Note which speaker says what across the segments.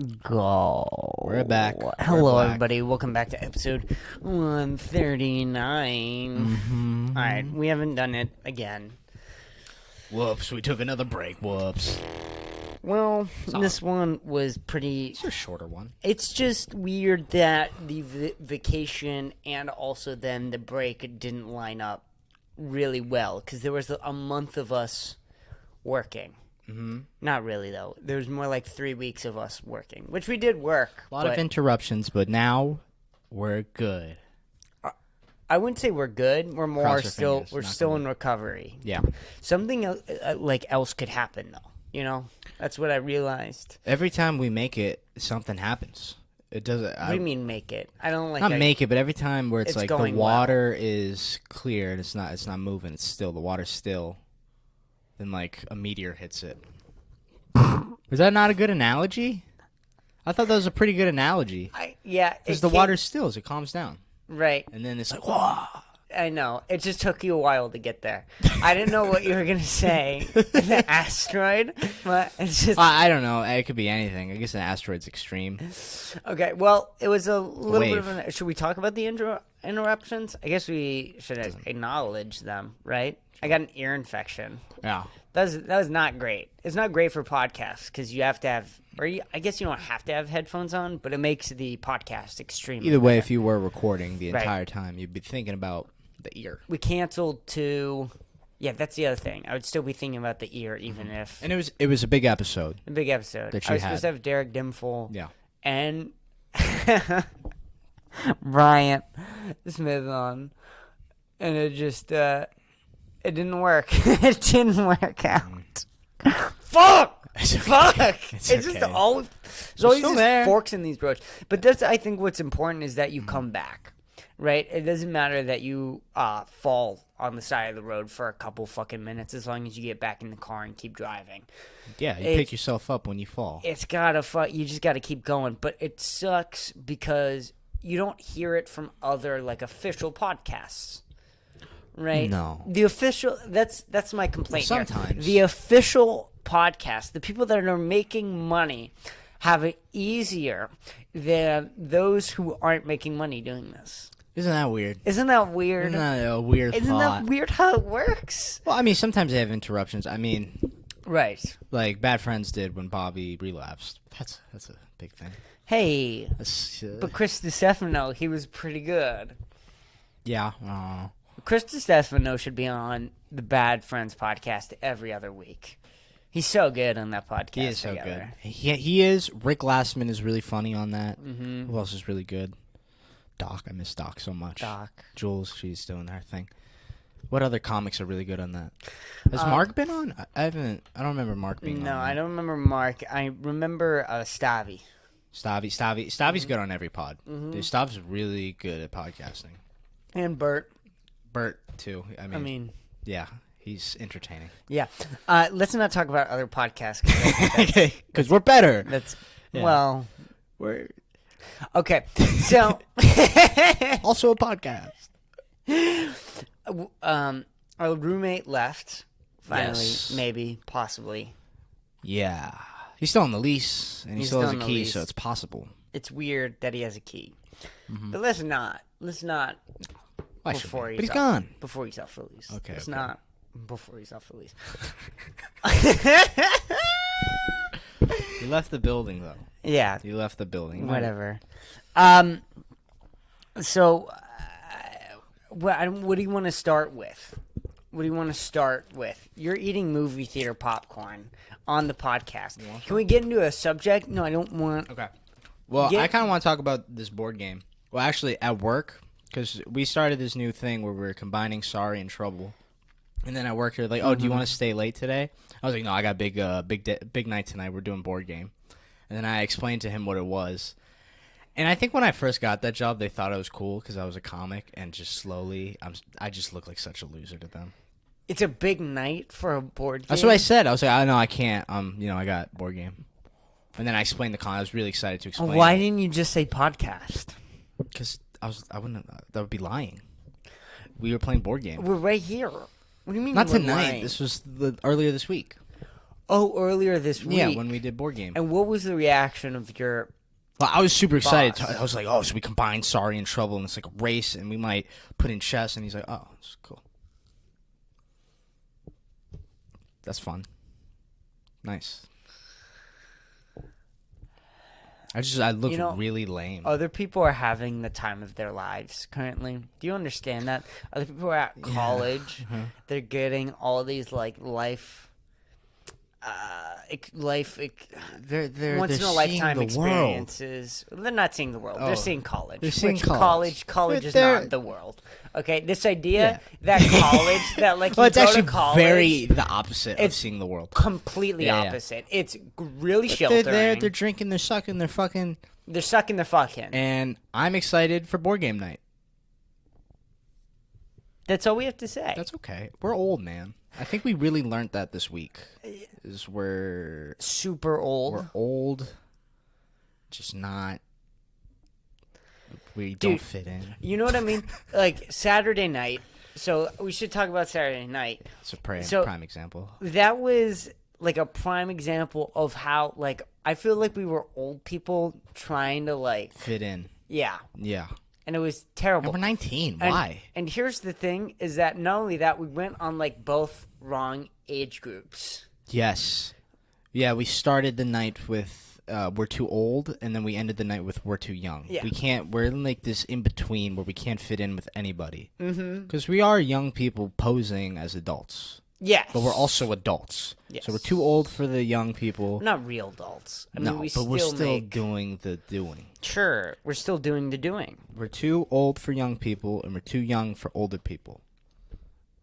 Speaker 1: go.
Speaker 2: We're back.
Speaker 1: Hello,
Speaker 2: We're back.
Speaker 1: everybody. Welcome back to episode 139.
Speaker 2: Mm-hmm.
Speaker 1: All right, we haven't done it again.
Speaker 2: Whoops, we took another break. Whoops.
Speaker 1: Well, this one was pretty...
Speaker 2: It's a shorter one.
Speaker 1: It's just weird that the vacation and also then the break didn't line up really well, because there was a month of us working.
Speaker 2: Mm-hmm.
Speaker 1: Not really, though. There was more like 3 weeks of us working, which we did work.
Speaker 2: A lot of interruptions, but now we're good.
Speaker 1: I wouldn't say we're good. We're more
Speaker 2: Cross your
Speaker 1: still.
Speaker 2: fingers.
Speaker 1: We're
Speaker 2: Knock
Speaker 1: still
Speaker 2: on
Speaker 1: in recovery.
Speaker 2: Yeah.
Speaker 1: Something else could happen, though. You know, that's what I realized.
Speaker 2: Every time we make it, something happens. It doesn't.
Speaker 1: What do you mean make it? I don't like.
Speaker 2: Not make it, but every time where it's like the
Speaker 1: going
Speaker 2: water is clear and it's not moving. It's still the water's still. Then like a meteor hits it. Is that not a good analogy? I thought that was a pretty good analogy.
Speaker 1: Yeah,
Speaker 2: Because the water stills, it calms down.
Speaker 1: Right.
Speaker 2: And then it's like, whoa.
Speaker 1: I know. It just took you a while to get there. I didn't know what you were gonna say. The asteroid, but it's just.
Speaker 2: I don't know. It could be anything. I guess an asteroid's extreme.
Speaker 1: Okay. Well, it was a little bit of
Speaker 2: Wave.
Speaker 1: an. Should we talk about the interruptions? I guess we should acknowledge them, right? I got an ear infection.
Speaker 2: Yeah.
Speaker 1: That was not great. It's not great for podcasts because you have to have, I guess you don't have to have headphones on, but it makes the podcast extremely.
Speaker 2: Either way,
Speaker 1: better.
Speaker 2: if you were recording the
Speaker 1: Right.
Speaker 2: entire time, you'd be thinking about the ear.
Speaker 1: We canceled to, yeah, that's the other thing. I would still be thinking about the ear, even if
Speaker 2: And it was a big episode.
Speaker 1: a big episode.
Speaker 2: that
Speaker 1: I
Speaker 2: you
Speaker 1: was supposed to
Speaker 2: had.
Speaker 1: have Derek Dimful
Speaker 2: Yeah.
Speaker 1: and Bryant Smith on, and it just it didn't work. It didn't work out. Fuck. Fuck! It's just
Speaker 2: okay.
Speaker 1: always there's always
Speaker 2: still
Speaker 1: these
Speaker 2: there.
Speaker 1: forks in these roads. But that's I think what's important is that you come back, right? It doesn't matter that you fall on the side of the road for a couple fucking minutes as long as you get back in the car and keep driving.
Speaker 2: Yeah, you pick yourself up when you fall.
Speaker 1: It's gotta you just gotta keep going. But it sucks because you don't hear it from other like official podcasts. Right?
Speaker 2: No.
Speaker 1: The official that's my complaint. here.
Speaker 2: Sometimes.
Speaker 1: The official podcast, the people that are making money have it easier than those who aren't making money doing this.
Speaker 2: Isn't that weird?
Speaker 1: Isn't that weird?
Speaker 2: Isn't that a weird
Speaker 1: Isn't
Speaker 2: thought?
Speaker 1: that weird how it works?
Speaker 2: Well, I mean, sometimes they have interruptions. I mean,
Speaker 1: Right.
Speaker 2: like Bad Friends did when Bobby relapsed. That's a big thing.
Speaker 1: Hey,
Speaker 2: That's,
Speaker 1: but Chris DiStefano, he was pretty good.
Speaker 2: yeah.
Speaker 1: Chris DiStefano should be on the Bad Friends podcast every other week. He's so good on that podcast.
Speaker 2: He is so
Speaker 1: together.
Speaker 2: good. He is. Rick Glassman is really funny on that.
Speaker 1: Mm-hmm.
Speaker 2: Who else is really good? Doc. I miss Doc so much.
Speaker 1: Doc.
Speaker 2: Jules, she's doing her thing. What other comics are really good on that? Has Mark been on? I don't remember Mark being on.
Speaker 1: No, I
Speaker 2: that.
Speaker 1: don't remember Mark. I remember Stavi.
Speaker 2: Stavi's good on every pod. Dude, Stav's really good at podcasting.
Speaker 1: And Bert.
Speaker 2: Bert too. I mean, yeah, he's entertaining.
Speaker 1: Yeah. Let's not talk about other podcasts. 'Cause
Speaker 2: Because we're better.
Speaker 1: that's
Speaker 2: Yeah.
Speaker 1: well.
Speaker 2: We're
Speaker 1: Okay. So,
Speaker 2: also a podcast.
Speaker 1: our roommate left. Finally,
Speaker 2: Yes.
Speaker 1: maybe, possibly.
Speaker 2: Yeah, he's still on the lease, and he
Speaker 1: He's
Speaker 2: still has
Speaker 1: still
Speaker 2: a
Speaker 1: on the
Speaker 2: key,
Speaker 1: lease.
Speaker 2: so it's possible.
Speaker 1: It's weird that he has a key, but let's not.
Speaker 2: Why should
Speaker 1: Before
Speaker 2: we?
Speaker 1: he's
Speaker 2: But he's
Speaker 1: up.
Speaker 2: gone.
Speaker 1: Before he's off release.
Speaker 2: Okay,
Speaker 1: It's
Speaker 2: okay.
Speaker 1: not before he's off release.
Speaker 2: He left the building though.
Speaker 1: Yeah.
Speaker 2: He left the building.
Speaker 1: Whatever. So, what do you want to start with? What do you want to start with? You're eating movie theater popcorn on the podcast. Can we get into a subject? No, I don't want.
Speaker 2: Okay. Well,
Speaker 1: Get-
Speaker 2: I kind of want to talk about this board game. Well, actually, at work, because we started this new thing where we're combining Sorry and Trouble. And then at work, they're like, "Oh, do you want to stay late today?" I was like, "No, I got big night tonight. We're doing board game." And then I explained to him what it was. And I think when I first got that job, they thought I was cool because I was a comic, and just slowly, I just look like such a loser to them.
Speaker 1: It's a big night for a board game.
Speaker 2: That's what I said. I was like, "Oh no, I can't. I got board game." And then I explained the con. I was really excited to explain.
Speaker 1: Why didn't you just say podcast?
Speaker 2: Because I wouldn't. That would be lying. We were playing board game.
Speaker 1: We're right here. What do you mean?
Speaker 2: Not
Speaker 1: we're
Speaker 2: tonight.
Speaker 1: lying?
Speaker 2: This was earlier this week.
Speaker 1: Oh, earlier this week.
Speaker 2: Yeah, when we did board game.
Speaker 1: And what was the reaction of your?
Speaker 2: Well, I was super excited.
Speaker 1: Boss.
Speaker 2: I was like, oh, so we combine Sorry and Trouble, and it's like a race, and we might put in chess. And he's like, oh, it's cool. That's fun. Nice. I look really lame.
Speaker 1: Other people are having the time of their lives currently. Do you understand that? Other people are at college.
Speaker 2: Yeah.
Speaker 1: They're getting all these like life. They're once in a lifetime experiences. They're not seeing the world. They're seeing college.
Speaker 2: They're seeing
Speaker 1: college. College is not the world. Okay, this idea that college, that like
Speaker 2: well,
Speaker 1: you
Speaker 2: it's
Speaker 1: go
Speaker 2: actually
Speaker 1: to college,
Speaker 2: very the opposite of seeing the world.
Speaker 1: Completely opposite. It's really sheltering.
Speaker 2: They're there. They're drinking. They're sucking. They're fucking.
Speaker 1: They're sucking. They're fucking.
Speaker 2: And I'm excited for board game night.
Speaker 1: That's all we have to say.
Speaker 2: That's okay. We're old, man. I think we really learned that this week. We're
Speaker 1: super old.
Speaker 2: We're old. Just not. We don't fit in.
Speaker 1: You know what I mean? Like Saturday night. So we should talk about Saturday night.
Speaker 2: It's a prime example.
Speaker 1: That was like a prime example of how like I feel like we were old people trying to like
Speaker 2: fit in.
Speaker 1: Yeah.
Speaker 2: Yeah.
Speaker 1: And it was terrible.
Speaker 2: And we're 19. Why?
Speaker 1: And here's the thing is that not only that, we went on like both wrong age groups.
Speaker 2: Yes. Yeah, we started the night with we're too old, and then we ended the night with we're too young.
Speaker 1: Yeah.
Speaker 2: We're in like this in-between where we can't fit in with anybody. Because we are young people posing as adults.
Speaker 1: Yes.
Speaker 2: But we're also adults.
Speaker 1: Yes.
Speaker 2: So we're too old for the young people.
Speaker 1: Not real adults. I mean,
Speaker 2: we're still doing the doing.
Speaker 1: Sure, we're still doing the doing.
Speaker 2: We're too old for young people, and we're too young for older people.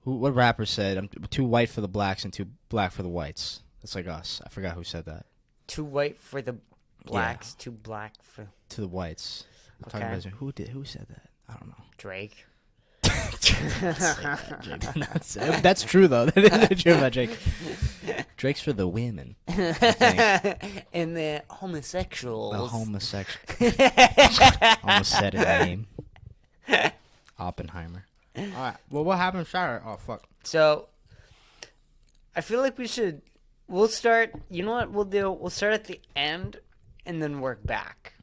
Speaker 2: What rapper said, I'm too white for the blacks and too black for the whites? That's like us. I forgot who said that.
Speaker 1: Too white for the blacks, too black for...
Speaker 2: To the whites. I'm talking about who said that? I don't know.
Speaker 1: Drake.
Speaker 2: That's true though. That is true about Drake. Drake's for the women.
Speaker 1: And the homosexuals.
Speaker 2: The homosexual. Almost said his name. Oppenheimer. All right. Well, what happened Saturday? Oh fuck.
Speaker 1: So, I feel like we'll start. You know what we'll do? We'll start at the end and then work back.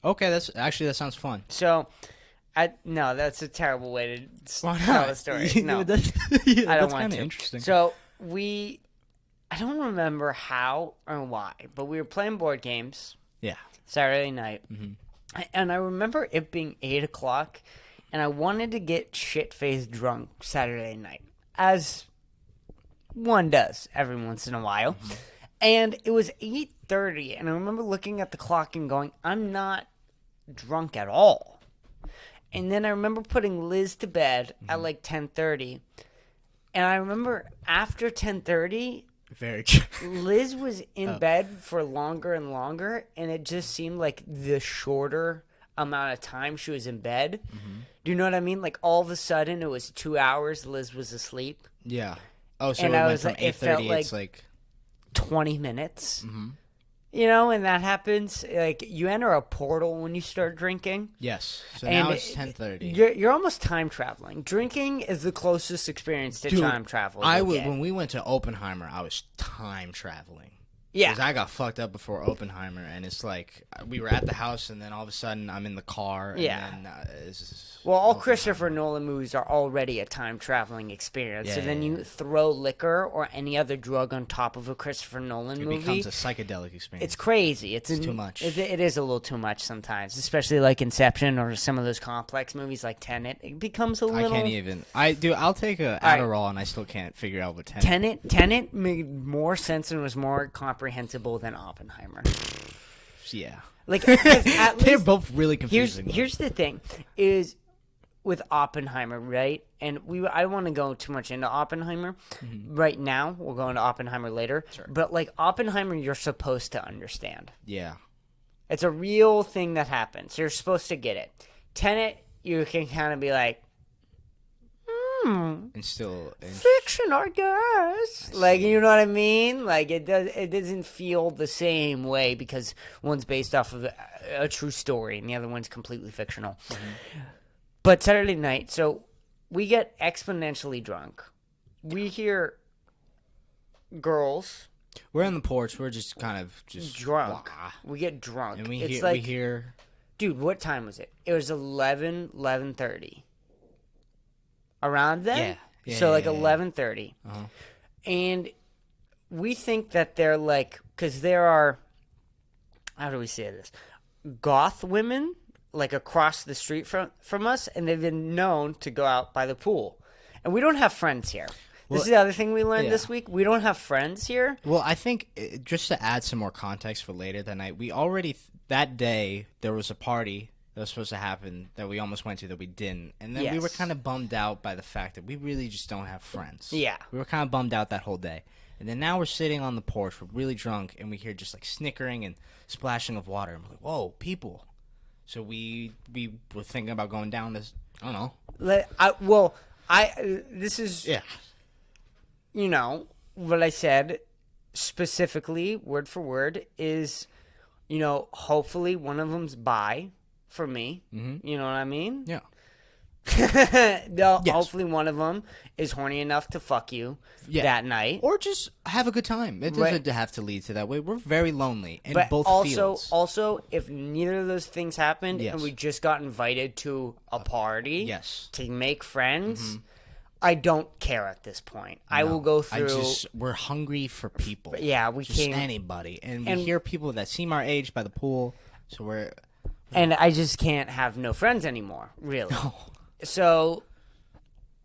Speaker 2: Okay, that sounds fun.
Speaker 1: So. No, that's a terrible way to tell the story. No,
Speaker 2: I don't want to. Interesting.
Speaker 1: So I don't remember how or why, but we were playing board games.
Speaker 2: Yeah.
Speaker 1: Saturday night, and I remember it being 8:00, and I wanted to get shit-faced drunk Saturday night, as one does every once in a while. And it was 8:30, and I remember looking at the clock and going, "I'm not drunk at all." And then I remember putting Liz to bed at like 10:30. And I remember after 10:30,
Speaker 2: very true.
Speaker 1: Liz was in bed for longer and longer, and it just seemed like the shorter amount of time she was in bed. Do you know what I mean? Like all of a sudden it was 2 hours Liz was asleep.
Speaker 2: Yeah. Oh, so
Speaker 1: and
Speaker 2: it went from 8:30,
Speaker 1: it felt like
Speaker 2: it's like
Speaker 1: 20 minutes. You know, and that happens. Like you enter a portal when you start drinking.
Speaker 2: Yes. So now it's 10:30.
Speaker 1: You're almost time traveling. Drinking is the closest experience to time travel.
Speaker 2: When we went to Oppenheimer, I was time traveling.
Speaker 1: Yeah.
Speaker 2: Because I got fucked up before Oppenheimer, and it's like we were at the house, and then all of a sudden I'm in the car. And then,
Speaker 1: all Christopher Nolan movies are already a time traveling experience. So then you throw liquor or any other drug on top of a Christopher Nolan movie. It
Speaker 2: becomes a psychedelic experience.
Speaker 1: It's crazy. It's
Speaker 2: too much.
Speaker 1: It is a little too much sometimes, especially like Inception or some of those complex movies like Tenet. It becomes a little.
Speaker 2: I can't even. I'll take a Adderall, and I still can't figure out what
Speaker 1: Tenet made more sense and was more comprehensible than Oppenheimer.
Speaker 2: Yeah.
Speaker 1: Like at least,
Speaker 2: they're both really confusing.
Speaker 1: Here's the thing is with Oppenheimer, right? And I don't want to go too much into Oppenheimer right now. We'll go into Oppenheimer later.
Speaker 2: Sure.
Speaker 1: But like Oppenheimer, you're supposed to understand.
Speaker 2: Yeah.
Speaker 1: It's a real thing that happens. You're supposed to get it. Tenet, you can kind of be like,
Speaker 2: and still
Speaker 1: fiction, I guess. Like, you know what I mean? Like, it doesn't feel the same way because one's based off of a true story and the other one's completely fictional. But Saturday night, so we get exponentially drunk. We hear girls
Speaker 2: We're on the porch. We're just kind of just
Speaker 1: drunk.
Speaker 2: Wah.
Speaker 1: We get drunk.
Speaker 2: And
Speaker 1: It's
Speaker 2: we hear.
Speaker 1: Dude, what time was it? It was 11:30. Around then?
Speaker 2: Yeah.
Speaker 1: So,
Speaker 2: yeah.
Speaker 1: 11:30.
Speaker 2: Uh-huh.
Speaker 1: And we think that they're like, because there are, how do we say this? Goth women, like across the street from us, and they've been known to go out by the pool. And we don't have friends here. This is the other thing we learned this week. We don't have friends here.
Speaker 2: Well, I think just to add some more context for later that night, we already that day there was a party that was supposed to happen that we almost went to that we didn't, and then we were kind of bummed out by the fact that we really just don't have friends.
Speaker 1: Yeah,
Speaker 2: we were kind of bummed out that whole day, and then now we're sitting on the porch, we're really drunk, and we hear just like snickering and splashing of water, and we're like, "Whoa, people!" So we were thinking about going down this. I don't know.
Speaker 1: This is
Speaker 2: Yeah.
Speaker 1: You know, what I said specifically, word for word, is, hopefully one of them's bi for me. Mm-hmm. You know what I mean?
Speaker 2: Yeah.
Speaker 1: No,
Speaker 2: yes.
Speaker 1: Hopefully one of them is horny enough to fuck you that night.
Speaker 2: Or just have a good time. It doesn't have to lead to that way. We're very lonely in both fields.
Speaker 1: Also, if neither of those things happened and we just got invited to a party to make friends, I don't care at this point. No, I will go through.
Speaker 2: We're hungry for people.
Speaker 1: Yeah, we can't.
Speaker 2: Anybody, and we hear people that seem our age by the pool. So we're.
Speaker 1: And I just can't have no friends anymore. Really. No. So.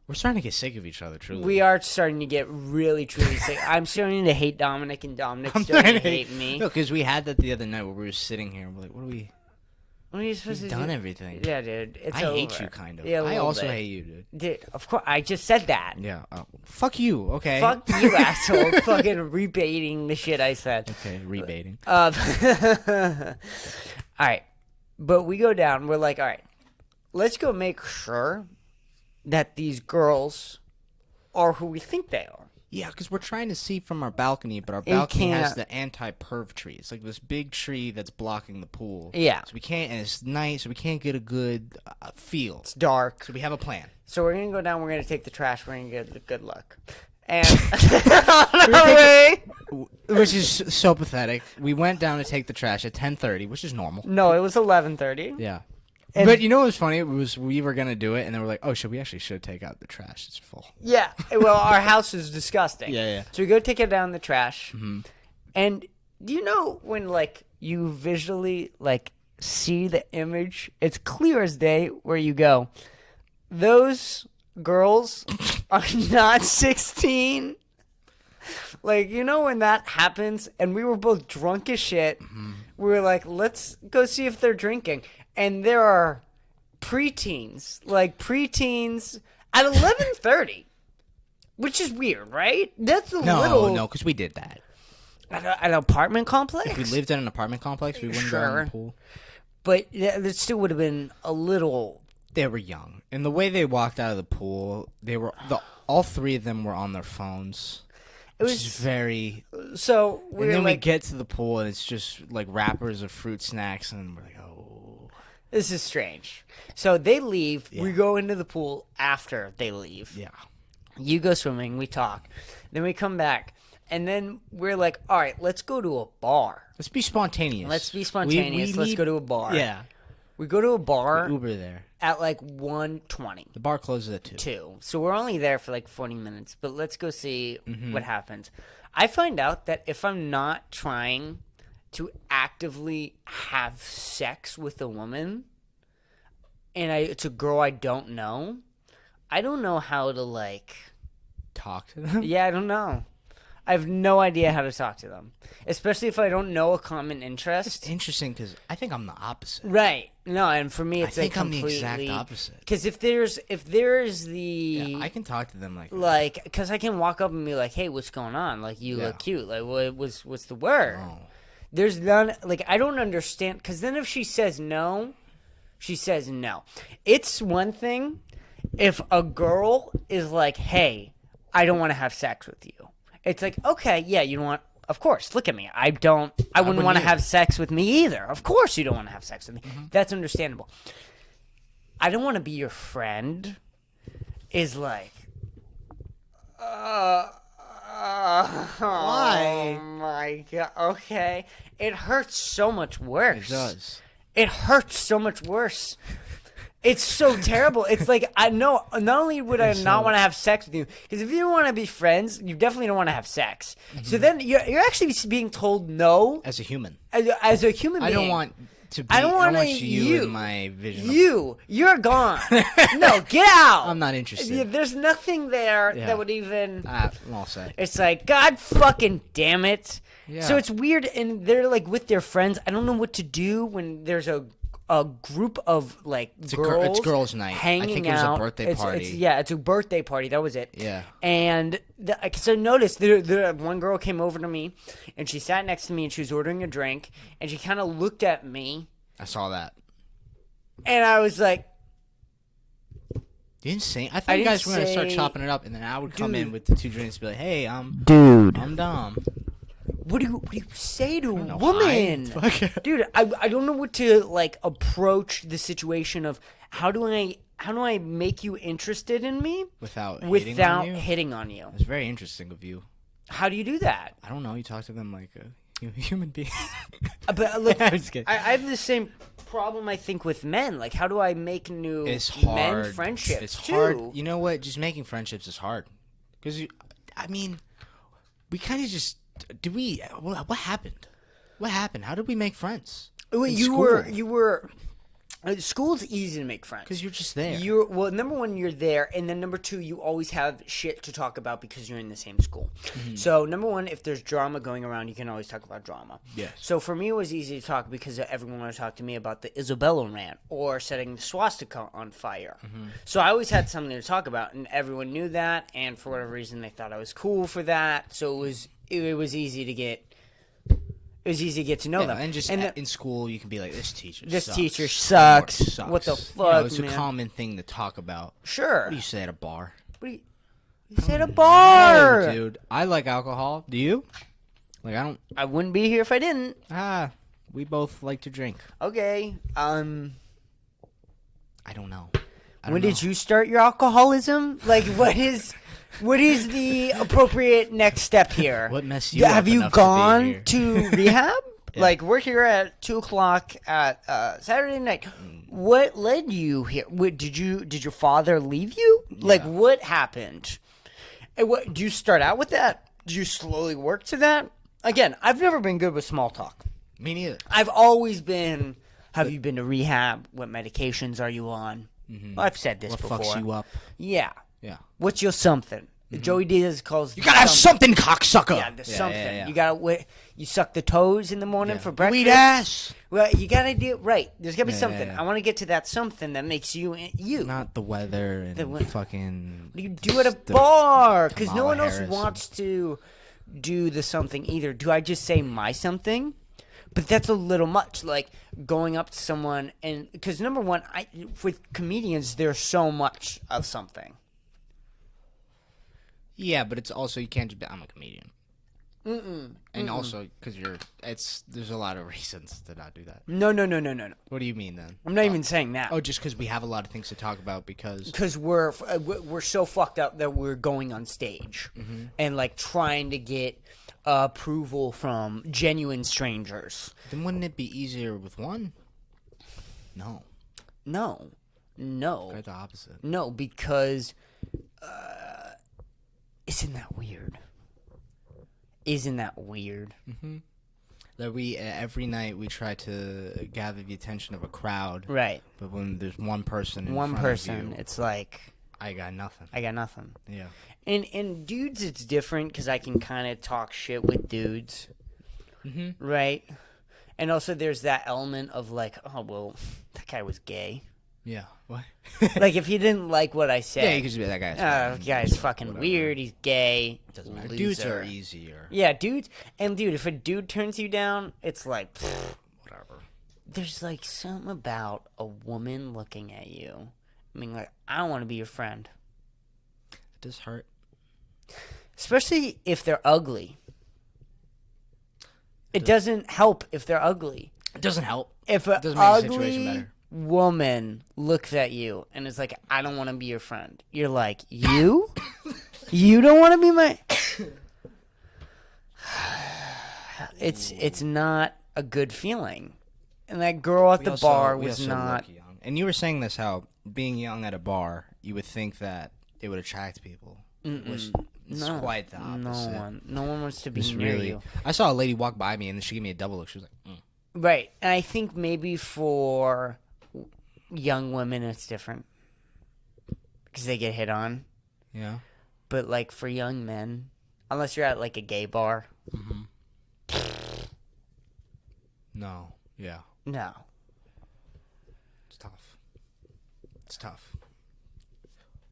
Speaker 2: We're starting to get sick of each other. Truly,
Speaker 1: we are starting to get really, truly sick. I'm starting to hate Dominic, and Dominic's starting to hate me.
Speaker 2: No, because we had that the other night where we were sitting here and we're like, "What are we?"
Speaker 1: What are you supposed to do?
Speaker 2: Done everything.
Speaker 1: Yeah, dude. It's
Speaker 2: I
Speaker 1: over.
Speaker 2: hate you, kind of.
Speaker 1: Yeah,
Speaker 2: I also hate you, dude.
Speaker 1: Dude, of course. I just said that.
Speaker 2: Yeah. Fuck you. Okay.
Speaker 1: Fuck you, asshole. Fucking rebating the shit I said.
Speaker 2: Okay, rebating.
Speaker 1: All right. But we go down. We're like, all right, let's go make sure that these girls are who we think they are.
Speaker 2: Yeah, because we're trying to see from our balcony, but our balcony has the anti-perv tree. It's like this big tree that's blocking the pool.
Speaker 1: Yeah.
Speaker 2: So we can't, and it's nice, so we can't get a good feel.
Speaker 1: It's dark.
Speaker 2: So we have a plan.
Speaker 1: So we're going to go down, we're going to take the trash, we're going to get good luck. And
Speaker 2: which is so pathetic. We went down to take the trash at 10:30, which is normal.
Speaker 1: No, it was 11:30.
Speaker 2: Yeah. But you know what was funny? It was we were going to do it, and then we're like, oh, we should take out the trash. It's full.
Speaker 1: Yeah. Well, our house is disgusting.
Speaker 2: Yeah.
Speaker 1: So we go take it down the trash. Mm-hmm. And do you know when, you visually, see the image? It's clear as day where you go, those girls are not 16. When that happens, and we were both drunk as shit, we were like, let's go see if they're drinking. And there are preteens at 11:30, which is weird, right? That's
Speaker 2: No, because we did that.
Speaker 1: At an apartment complex?
Speaker 2: If we lived in an apartment complex, we wouldn't go in the pool.
Speaker 1: But it still would have been a little...
Speaker 2: They were young. And the way they walked out of the pool, all three of them were on their phones. It was very...
Speaker 1: So,
Speaker 2: and then we get to the pool, and it's just, wrappers of fruit snacks, and we're like, oh...
Speaker 1: This is strange. So they leave. Yeah. We go into the pool after they leave.
Speaker 2: Yeah.
Speaker 1: You go swimming. We talk. Then we come back. And then we're like, all right, let's go to a bar.
Speaker 2: Let's be spontaneous.
Speaker 1: Let's go to a bar.
Speaker 2: Yeah.
Speaker 1: We go to a bar.
Speaker 2: We Uber there.
Speaker 1: At 1:20.
Speaker 2: The bar closes at 2.
Speaker 1: 2. So we're only there for 40 minutes. But let's go see what happens. I find out that if I'm not trying to actively have sex with a woman, and it's a girl I don't know how to,
Speaker 2: talk to them?
Speaker 1: Yeah, I don't know. I have no idea how to talk to them, especially if I don't know a common interest.
Speaker 2: It's interesting because I think I'm the opposite.
Speaker 1: Right. No, and for me, it's
Speaker 2: I think I'm the exact opposite.
Speaker 1: Because if there's the...
Speaker 2: Yeah, I can talk to them
Speaker 1: because I can walk up and be like, hey, what's going on? You look cute. What's the word?
Speaker 2: Oh.
Speaker 1: There's none, I don't understand, because then if she says no, she says no. It's one thing if a girl is like, hey, I don't want to have sex with you. It's like, okay, yeah, you don't want, of course, look at me. I wouldn't want to have sex with me either. Of course you don't want to have sex with me. Mm-hmm. That's understandable. I don't want to be your friend is
Speaker 2: Why?
Speaker 1: Oh my god. Okay. It hurts so much worse.
Speaker 2: It does.
Speaker 1: It hurts so much worse. It's so terrible. It's like, I know, not only would I not want to have sex with you, because if you don't want to be friends, you definitely don't want to have sex. So then you're actually being told no.
Speaker 2: As a human.
Speaker 1: As a human being.
Speaker 2: I don't want to be.
Speaker 1: I don't want
Speaker 2: you in my vision.
Speaker 1: You're gone. No, get out.
Speaker 2: I'm not interested.
Speaker 1: There's nothing there that would even.
Speaker 2: I'll say.
Speaker 1: It's like, God fucking damn it.
Speaker 2: Yeah.
Speaker 1: So it's weird, and they're like with their friends. I don't know what to do when there's a group of like girls.
Speaker 2: It's girls' night.
Speaker 1: Hanging
Speaker 2: I think it was
Speaker 1: out.
Speaker 2: a birthday party.
Speaker 1: It's a birthday party. That was it.
Speaker 2: Yeah.
Speaker 1: And so notice one girl came over to me, and she sat next to me, and she was ordering a drink, and she kind of looked at me.
Speaker 2: I saw that.
Speaker 1: And I was like,
Speaker 2: You didn't say. I thought you guys were gonna start chopping it up, and then I would come in with the 2 drinks, and be like, "Hey, I'm Dom."
Speaker 1: What do you say to a
Speaker 2: know,
Speaker 1: woman?
Speaker 2: hi.
Speaker 1: Dude, I don't know what to like approach the situation of how do I make you interested in me
Speaker 2: without
Speaker 1: hitting on you?
Speaker 2: It's very interesting of you.
Speaker 1: How do you do that?
Speaker 2: I don't know. You talk to them like a human being.
Speaker 1: But look,
Speaker 2: I'm just kidding.
Speaker 1: I have the same problem I think with men. Like, how do I make new men friendships?
Speaker 2: It's
Speaker 1: too?
Speaker 2: hard. You know what? Just making friendships is hard because we kind of just. What happened? What happened? How did we make friends?
Speaker 1: You were. School's easy to make friends
Speaker 2: because you're just there.
Speaker 1: Number one, you're there, and then number two, you always have shit to talk about because you're in the same school. Mm-hmm. So number one, if there's drama going around, you can always talk about drama.
Speaker 2: Yes.
Speaker 1: So for me, it was easy to talk because everyone wanted to talk to me about the Isabella rant or setting the swastika on fire. Mm-hmm. So I always had something to talk about, and everyone knew that. And for whatever reason, they thought I was cool for that. So it was easy to get. It was easy to get to know them.
Speaker 2: And in school, you can be like, this teacher
Speaker 1: sucks. What the fuck,
Speaker 2: it's a common thing to talk about.
Speaker 1: Sure.
Speaker 2: What do you say at a bar?
Speaker 1: What do you say at a bar?
Speaker 2: No, dude. I like alcohol. Do you? Like,
Speaker 1: I wouldn't be here if I didn't.
Speaker 2: We both like to drink.
Speaker 1: Okay.
Speaker 2: I don't know.
Speaker 1: When did you start your alcoholism? Like, what is the appropriate next step here?
Speaker 2: What messed you up?
Speaker 1: Have you gone to rehab?
Speaker 2: Yeah.
Speaker 1: Like, we're here at 2:00 at Saturday night. What led you here? Did your father leave you?
Speaker 2: Yeah.
Speaker 1: Like, what happened? And do you start out with that? Do you slowly work to that? Again, I've never been good with small talk.
Speaker 2: Me neither.
Speaker 1: I've always been, have you been to rehab? What medications are you on? Mm-hmm. I've said this before.
Speaker 2: What fucks you up?
Speaker 1: Yeah.
Speaker 2: Yeah.
Speaker 1: What's your something? Mm-hmm. Joey Diaz calls.
Speaker 2: You gotta have something, cocksucker.
Speaker 1: Yeah, there's something. Yeah. You gotta. You suck the toes in the morning for breakfast.
Speaker 2: You eat ass.
Speaker 1: Well, you gotta do right. There's gotta be something. I want to get to that something that makes you you.
Speaker 2: Not the weather and fucking.
Speaker 1: What do you do at a bar? Because no one else wants to do the something either. Do I just say my something? But that's a little much, like going up to someone and because number one, with comedians, there's so much of something.
Speaker 2: Yeah, but it's also you can't just be. I'm a comedian. And also because there's a lot of reasons to not do that.
Speaker 1: No.
Speaker 2: What do you mean then?
Speaker 1: I'm not even saying that.
Speaker 2: Oh, just because we have a lot of things to talk about
Speaker 1: because we're so fucked up that we're going on stage and like trying to get approval from genuine strangers.
Speaker 2: Then wouldn't it be easier with one? No.
Speaker 1: Quite
Speaker 2: the opposite.
Speaker 1: No, because isn't that weird? Mm-hmm.
Speaker 2: That we every night we try to gather the attention of a crowd,
Speaker 1: right?
Speaker 2: But when there's one person in front of you,
Speaker 1: it's like
Speaker 2: I got nothing.
Speaker 1: Yeah. And dudes, it's different because I can kind of talk shit with dudes, right? And also, there's that element of like, oh well, that guy was gay.
Speaker 2: Yeah. What?
Speaker 1: Like if he didn't like what I said,
Speaker 2: yeah, you could just be that
Speaker 1: guy's fucking whatever. Weird. He's gay.
Speaker 2: Doesn't matter. Dudes are easier.
Speaker 1: Yeah, dudes. And dude, if a dude turns you down, it's like
Speaker 2: whatever.
Speaker 1: There's like something about a woman looking at you. I mean, like I don't want to be your friend.
Speaker 2: It does hurt.
Speaker 1: Especially if they're ugly. It doesn't help if they're ugly.
Speaker 2: It doesn't help.
Speaker 1: If an ugly woman looks at you and is like, I don't want to be your friend. You're like, you? You don't want to be my... it's not a good feeling. And that girl at the bar was not.
Speaker 2: Young. And you were saying this, how being young at a bar, you would think that it would attract people. It's quite the opposite.
Speaker 1: No one wants to be near you.
Speaker 2: I saw a lady walk by me and she gave me a double look. She was like,
Speaker 1: Right, and I think maybe for young women it's different because they get hit on.
Speaker 2: Yeah.
Speaker 1: But like for young men, unless you're at like a gay bar.
Speaker 2: No. Yeah.
Speaker 1: No.
Speaker 2: It's tough. It's tough.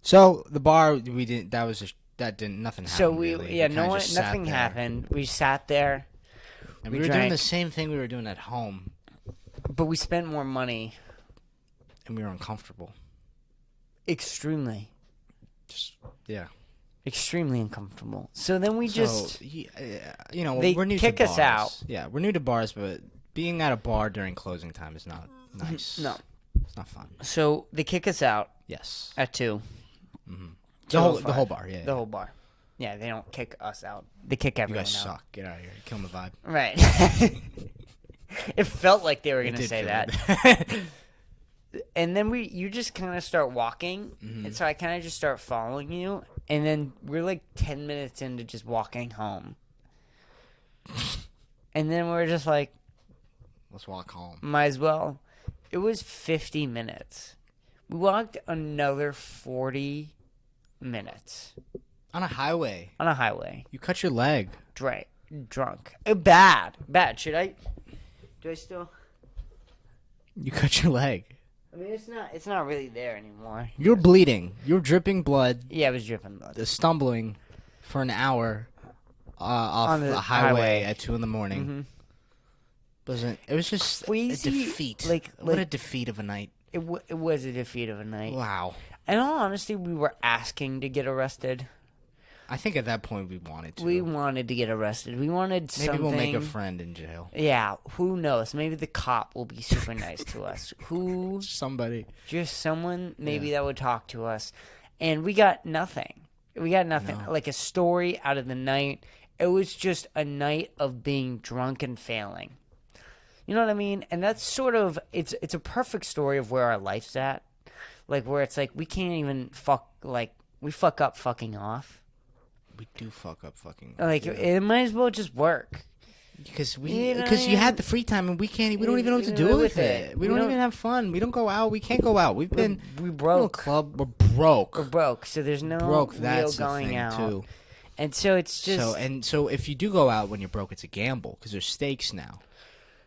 Speaker 2: So the bar we didn't. Nothing happened.
Speaker 1: So
Speaker 2: really.
Speaker 1: Nothing happened. We sat there.
Speaker 2: And we were doing the same thing we were doing at home.
Speaker 1: But we spent more money.
Speaker 2: And we were uncomfortable.
Speaker 1: Extremely.
Speaker 2: Yeah.
Speaker 1: Extremely uncomfortable. So then we they
Speaker 2: we're new
Speaker 1: kick
Speaker 2: to
Speaker 1: us
Speaker 2: bars.
Speaker 1: out.
Speaker 2: Yeah, we're new to bars, but being at a bar during closing time is not nice.
Speaker 1: No.
Speaker 2: It's not fun.
Speaker 1: So they kick us out.
Speaker 2: Yes.
Speaker 1: At 2.
Speaker 2: Mm-hmm. The whole bar, yeah.
Speaker 1: The whole bar. Yeah, they don't kick us out. They kick everyone out.
Speaker 2: You guys suck. Get out of here. You're killing the vibe.
Speaker 1: Right. It felt like they were going to say that. And then you just kind of start walking. And so I kind of just start following you. And then we're like 10 minutes into just walking home. And then we're just like,
Speaker 2: let's walk home.
Speaker 1: Might as well. It was 50 minutes. We walked another 40 minutes.
Speaker 2: On a highway.
Speaker 1: On a highway.
Speaker 2: You cut your leg.
Speaker 1: Drunk. Bad. Should I? Do I still?
Speaker 2: You cut your leg.
Speaker 1: I mean, it's not really there anymore.
Speaker 2: You're bleeding. You're dripping blood.
Speaker 1: Yeah, it was dripping blood.
Speaker 2: Stumbling for an hour off the highway at 2 a.m. It was just
Speaker 1: Queasy,
Speaker 2: a defeat. What a defeat of a night.
Speaker 1: It was a defeat of a night.
Speaker 2: Wow.
Speaker 1: In all honesty, we were asking to get arrested.
Speaker 2: I think at that point we wanted to.
Speaker 1: We wanted to get arrested. We wanted something.
Speaker 2: Maybe we'll make a friend in jail.
Speaker 1: Yeah, who knows? Maybe the cop will be super nice to us.
Speaker 2: Somebody.
Speaker 1: Just someone maybe that would talk to us. And we got nothing. No. Like a story out of the night. It was just a night of being drunk and failing. You know what I mean? And that's sort of, it's a perfect story of where our life's at. Like, where it's like, we can't even we fuck up fucking off.
Speaker 2: We do fuck up fucking.
Speaker 1: Like, it might as well just work.
Speaker 2: Because you had the free time and we don't even know what to do with it. We don't even have fun. We don't go out. We can't go out. We broke. Club. We're broke.
Speaker 1: So there's no
Speaker 2: That's
Speaker 1: real going
Speaker 2: the thing
Speaker 1: out.
Speaker 2: Too.
Speaker 1: And so it's just.
Speaker 2: So if you do go out when you're broke, it's a gamble because there's stakes now.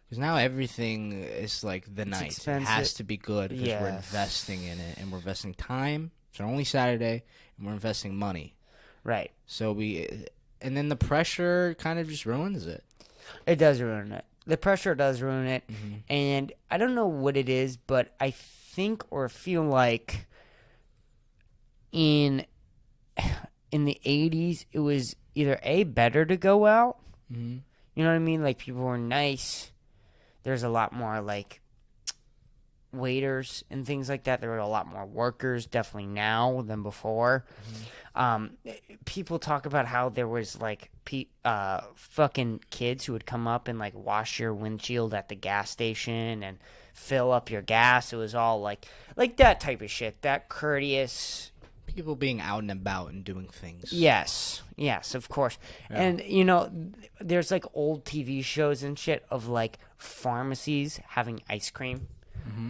Speaker 2: Because now everything is like the night.
Speaker 1: Expensive.
Speaker 2: It has to be good because we're investing in it and we're investing time. It's only Saturday and we're investing money.
Speaker 1: Right.
Speaker 2: So and then the pressure kind of just ruins it.
Speaker 1: It does ruin it. The pressure does ruin it. And I don't know what it is, but I think or feel like in the 80s, it was either better to go out. You know what I mean? Like, people were nice. There's a lot more, like, waiters and things like that. There were a lot more workers, definitely now than before. People talk about how there was, like, fucking kids who would come up and, like, wash your windshield at the gas station and fill up your gas. It was all, like that type of shit. That courteous...
Speaker 2: People being out and about and doing things.
Speaker 1: Yes, of course. Yeah. And, you know, there's, like, old TV shows and shit of, like, pharmacies having ice cream.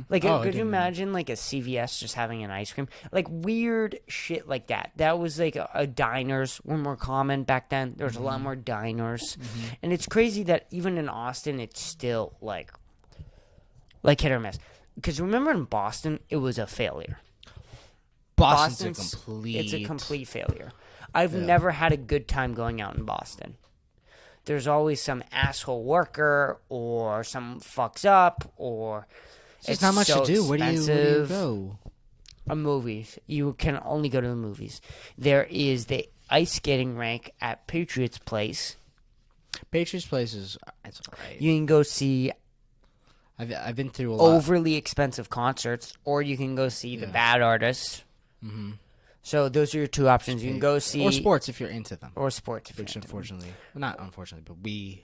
Speaker 1: Like, could you imagine, like, a CVS just having an ice cream? Like, weird shit like that. That was, like, diners were more common back then. There was a lot more diners. And it's crazy that even in Austin, it's still, like hit or miss. Because remember in Boston, it was a failure.
Speaker 2: Boston's
Speaker 1: it's a complete failure. I've never had a good time going out in Boston. There's always some asshole worker or some fucks up or
Speaker 2: it's not much to do. Where do you go?
Speaker 1: Movies. You can only go to the movies. There is the ice skating rink at Patriots Place.
Speaker 2: Patriots Place it's alright.
Speaker 1: You can go see
Speaker 2: I've been through a lot.
Speaker 1: Overly expensive concerts, or you can go see the bad artists. So those are your two options. You can go see...
Speaker 2: Or sports if you're into them.
Speaker 1: Or sports if
Speaker 2: Which
Speaker 1: you're into
Speaker 2: unfortunately... Well, not unfortunately, but we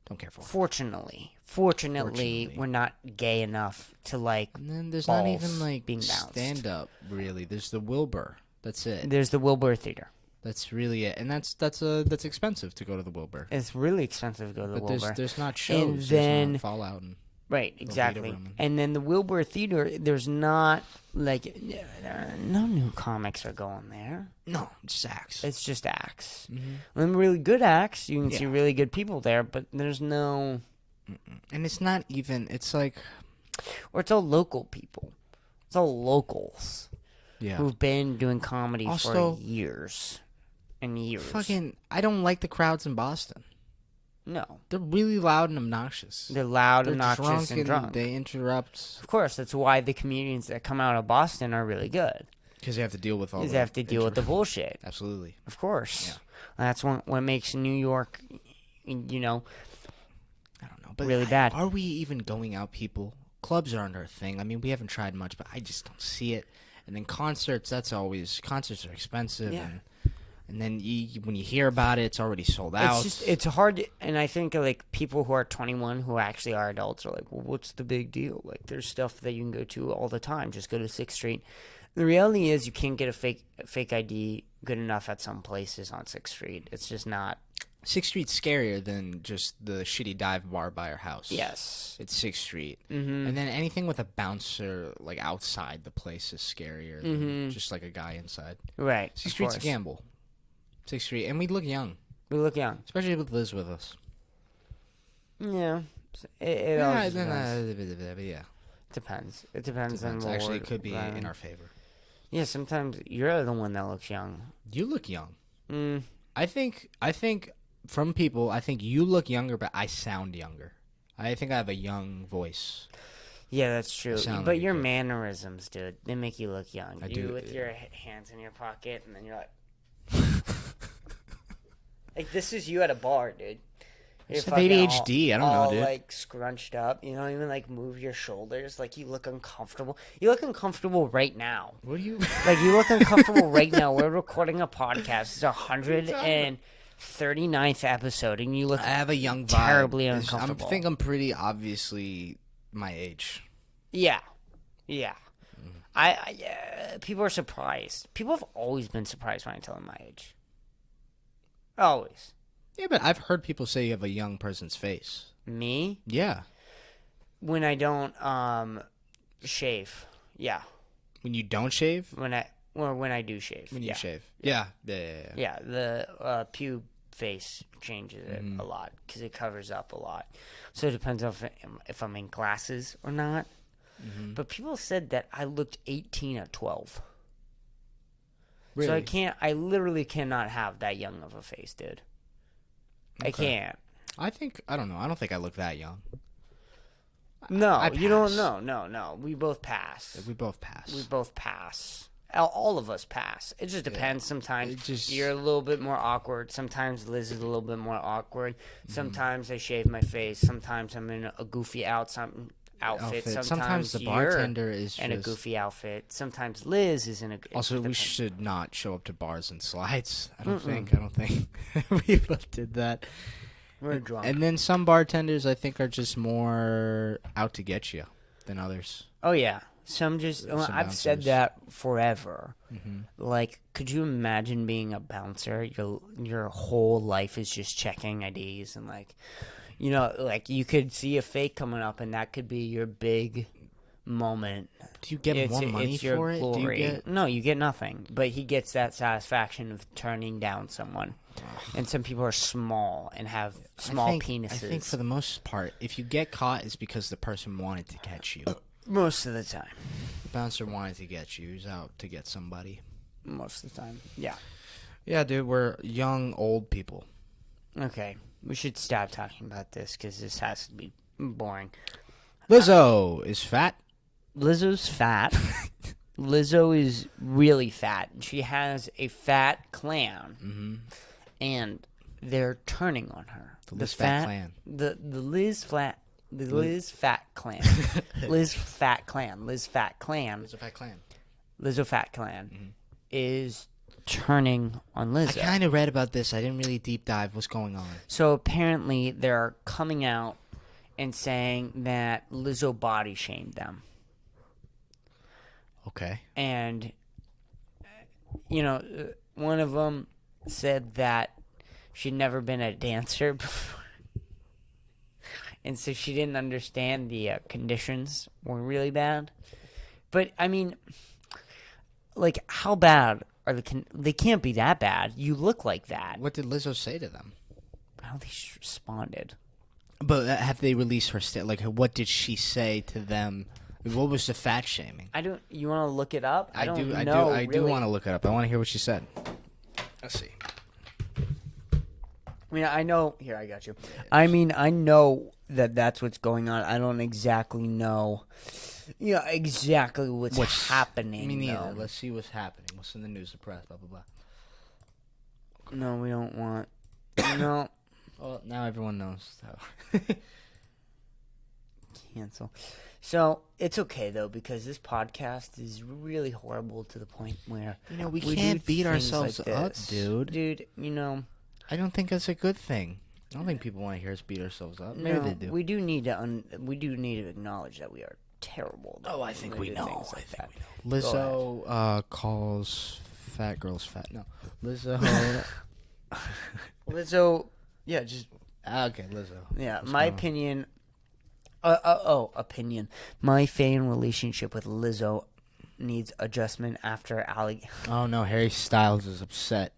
Speaker 2: Don't care for.
Speaker 1: Fortunately, we're not gay enough to like.
Speaker 2: And then there's not even
Speaker 1: balls
Speaker 2: like
Speaker 1: being bounced.
Speaker 2: stand up really. There's the Wilbur. That's it.
Speaker 1: There's the Wilbur Theater.
Speaker 2: That's really it, and that's expensive to go to the Wilbur.
Speaker 1: It's really expensive to go to the
Speaker 2: But
Speaker 1: Wilbur.
Speaker 2: there's not shows.
Speaker 1: And
Speaker 2: there's
Speaker 1: then
Speaker 2: not Fallout and
Speaker 1: right, exactly.
Speaker 2: Room.
Speaker 1: And then the Wilbur Theater, there's not like no new comics are going there.
Speaker 2: no, just acts.
Speaker 1: It's just acts.
Speaker 2: Mm-hmm.
Speaker 1: And really good acts. You can
Speaker 2: Yeah.
Speaker 1: see really good people there, but there's no.
Speaker 2: And it's not even. It's like
Speaker 1: Or it's all local people. It's all locals
Speaker 2: yeah.
Speaker 1: who've been doing comedy
Speaker 2: Also-
Speaker 1: for years and years.
Speaker 2: Fucking, I don't like the crowds in Boston.
Speaker 1: No.
Speaker 2: They're really loud and obnoxious.
Speaker 1: They're loud,
Speaker 2: They're
Speaker 1: obnoxious, and drunk.
Speaker 2: They interrupt
Speaker 1: Of course, that's why the comedians that come out of Boston are really good.
Speaker 2: because they have to deal with all.
Speaker 1: Because
Speaker 2: the
Speaker 1: they have to deal with the bullshit.
Speaker 2: Absolutely.
Speaker 1: Of course.
Speaker 2: Yeah.
Speaker 1: That's what makes New York, you know,
Speaker 2: I don't know, but
Speaker 1: really bad.
Speaker 2: Are we even going out, people? Clubs aren't our thing. I mean, we haven't tried much, but I just don't see it. And then concerts, concerts are expensive.
Speaker 1: Yeah.
Speaker 2: And then when you hear about it, it's already sold out.
Speaker 1: It's hard, and I think like people who are 21 who actually are adults are like, well, what's the big deal? Like, there's stuff that you can go to all the time. Just go to 6th Street. The reality is, you can't get a fake ID good enough at some places on 6th Street. It's just not.
Speaker 2: 6th Street's scarier than just the shitty dive bar by our house.
Speaker 1: Yes.
Speaker 2: It's 6th Street.
Speaker 1: Mm-hmm.
Speaker 2: And then anything with a bouncer like outside the place is scarier than just like a guy inside.
Speaker 1: Right.
Speaker 2: 6th Street's a
Speaker 1: course.
Speaker 2: gamble. 6th Street. And we look young.
Speaker 1: We look young.
Speaker 2: Especially with Liz with us.
Speaker 1: Yeah. It always
Speaker 2: Yeah.
Speaker 1: depends. It depends on what
Speaker 2: Actually,
Speaker 1: we're
Speaker 2: it could be
Speaker 1: running.
Speaker 2: in our favor.
Speaker 1: Yeah, sometimes you're the one that looks young.
Speaker 2: You look young.
Speaker 1: Mm.
Speaker 2: I think from people, I think you look younger, but I sound younger. I think I have a young voice.
Speaker 1: Yeah, that's true.
Speaker 2: sound
Speaker 1: But
Speaker 2: like
Speaker 1: your
Speaker 2: it.
Speaker 1: mannerisms, dude, they make you look young.
Speaker 2: I
Speaker 1: you
Speaker 2: do,
Speaker 1: with
Speaker 2: yeah.
Speaker 1: your hands in your pocket, and then you're like, like this is you at a bar, dude. You're
Speaker 2: Just have
Speaker 1: fucking
Speaker 2: ADHD, I don't know,
Speaker 1: all,
Speaker 2: dude.
Speaker 1: like scrunched up. You don't even like move your shoulders. Like you look uncomfortable. You look uncomfortable right now.
Speaker 2: What do you?
Speaker 1: Like you look uncomfortable right now. We're recording a podcast. It's our 139th episode, and you look.
Speaker 2: I have a young vibe.
Speaker 1: Terribly
Speaker 2: I
Speaker 1: uncomfortable.
Speaker 2: think I'm pretty obviously my age.
Speaker 1: Yeah. Yeah. People are surprised. People have always been surprised when I tell them my age. Always.
Speaker 2: Yeah, but I've heard people say you have a young person's face.
Speaker 1: Me?
Speaker 2: Yeah.
Speaker 1: When I don't shave. Yeah.
Speaker 2: When you don't shave?
Speaker 1: When I do shave.
Speaker 2: When you
Speaker 1: yeah.
Speaker 2: shave. Yeah.
Speaker 1: Yeah, the pube face changes it a lot because it covers up a lot. So it depends on if I'm in glasses or not.
Speaker 2: Mm-hmm.
Speaker 1: But people said that I looked 18 at 12.
Speaker 2: Really?
Speaker 1: So I literally cannot have that young of a face, dude. I can't.
Speaker 2: I don't know. I don't think I look that young.
Speaker 1: No, you don't.
Speaker 2: pass.
Speaker 1: No. We both pass.
Speaker 2: We both pass.
Speaker 1: We both pass. All of us pass. It just depends. Sometimes you're a little bit more awkward. Sometimes Liz is a little bit more awkward. Sometimes I shave my face. Sometimes I'm in a goofy outfit. Sometimes
Speaker 2: the
Speaker 1: you're
Speaker 2: bartender is
Speaker 1: in a
Speaker 2: just-
Speaker 1: goofy outfit. Sometimes Liz is in a.
Speaker 2: Also, we
Speaker 1: depends.
Speaker 2: should not show up to bars and slides. I don't think we both did that.
Speaker 1: We're drunk.
Speaker 2: And then some bartenders, I think, are just more out to get you than others.
Speaker 1: Oh yeah, some just.
Speaker 2: Some
Speaker 1: I've said
Speaker 2: bouncers.
Speaker 1: that forever.
Speaker 2: Mm-hmm.
Speaker 1: Like, could you imagine being a bouncer? Your whole life is just checking IDs and like, you know, like you could see a fake coming up, and that could be your big moment.
Speaker 2: Do you get more money
Speaker 1: it's your
Speaker 2: for it? Do you
Speaker 1: glory.
Speaker 2: get...
Speaker 1: No, you get nothing. But he gets that satisfaction of turning down someone. And some people are small and have small penises.
Speaker 2: I think for the most part, if you get caught, it's because the person wanted to catch you.
Speaker 1: Most of the time.
Speaker 2: The bouncer wanted to get you. He was out to get somebody.
Speaker 1: Most of the time. Yeah.
Speaker 2: Yeah, dude, we're young, old people.
Speaker 1: Okay. We should stop talking about this because this has to be boring.
Speaker 2: Lizzo is fat.
Speaker 1: Lizzo's fat. Lizzo is really fat. She has a fat clan.
Speaker 2: Mm-hmm.
Speaker 1: And they're turning on her.
Speaker 2: The Liz Fat Clan.
Speaker 1: The Liz Fat Clan. Liz Fat Clan.
Speaker 2: It's a fat clan.
Speaker 1: Lizzo Fat Clan is turning on Lizzo.
Speaker 2: I kind of read about this. I didn't really deep dive. What's going on?
Speaker 1: So apparently they're coming out and saying that Lizzo body shamed them.
Speaker 2: Okay.
Speaker 1: And, one of them said that she'd never been a dancer before. And so she didn't understand the conditions were really bad. But, I mean, like, how bad are they can't be that bad. You look like that.
Speaker 2: What did Lizzo say to them?
Speaker 1: I don't think she responded.
Speaker 2: But have they released her what did she say to them? What was the fat shaming?
Speaker 1: You want to look it up? I do
Speaker 2: want to look it up. I want to hear what she said. Let's see.
Speaker 1: I mean, I know. Here, I got you. I mean, I know that's what's going on. I don't exactly know, exactly what's happening.
Speaker 2: Me neither.
Speaker 1: Though.
Speaker 2: Let's see what's happening. What's in the news, the press, blah, blah, blah.
Speaker 1: No, we don't want. No.
Speaker 2: Well, now everyone knows. So.
Speaker 1: Cancel. So, it's okay, though, because this podcast is really horrible to the point where...
Speaker 2: we can't beat ourselves up, dude.
Speaker 1: Dude,
Speaker 2: I don't think that's a good thing. I don't think people want to hear us beat ourselves up. Maybe they do.
Speaker 1: We do need to acknowledge that we are terrible.
Speaker 2: Oh, I think we know.
Speaker 1: Like that.
Speaker 2: Lizzo calls fat girls fat. No, Lizzo.
Speaker 1: Lizzo. Yeah, just
Speaker 2: okay. Lizzo.
Speaker 1: Yeah, my opinion. Opinion. My fan relationship with Lizzo needs adjustment after
Speaker 2: Oh no, Harry Styles is upset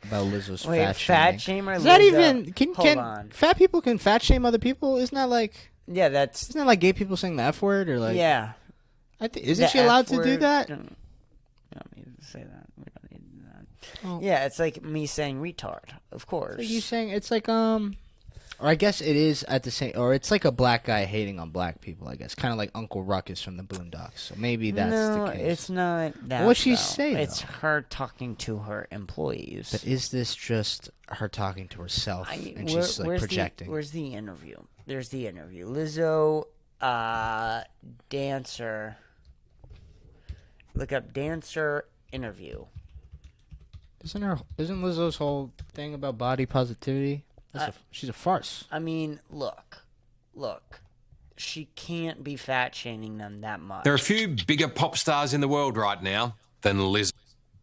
Speaker 2: about Lizzo's
Speaker 1: fat
Speaker 2: shaming.
Speaker 1: Is
Speaker 2: Lizzo?
Speaker 1: that even
Speaker 2: can fat people can fat shame other people? Isn't that like isn't that like gay people saying the F word or like isn't she allowed to do that?
Speaker 1: You don't need to say that. We don't need to do that. Well, yeah, it's like me saying retard. Of course.
Speaker 2: It's like you saying it's like or I guess it is at the same, or it's like a black guy hating on black people, I guess. Kind of like Uncle Ruckus from the Boondocks. So maybe that's the case.
Speaker 1: No, it's not that.
Speaker 2: What'd she say, though?
Speaker 1: It's her talking to her employees.
Speaker 2: But is this just her talking to herself and she's like projecting?
Speaker 1: Where's the interview? There's the interview. Lizzo, dancer. Look up dancer interview.
Speaker 2: Isn't Lizzo's whole thing about body positivity? She's a farce.
Speaker 1: I mean, look. She can't be fat shaming them that much.
Speaker 3: There are a few bigger pop stars in the world right now than Liz.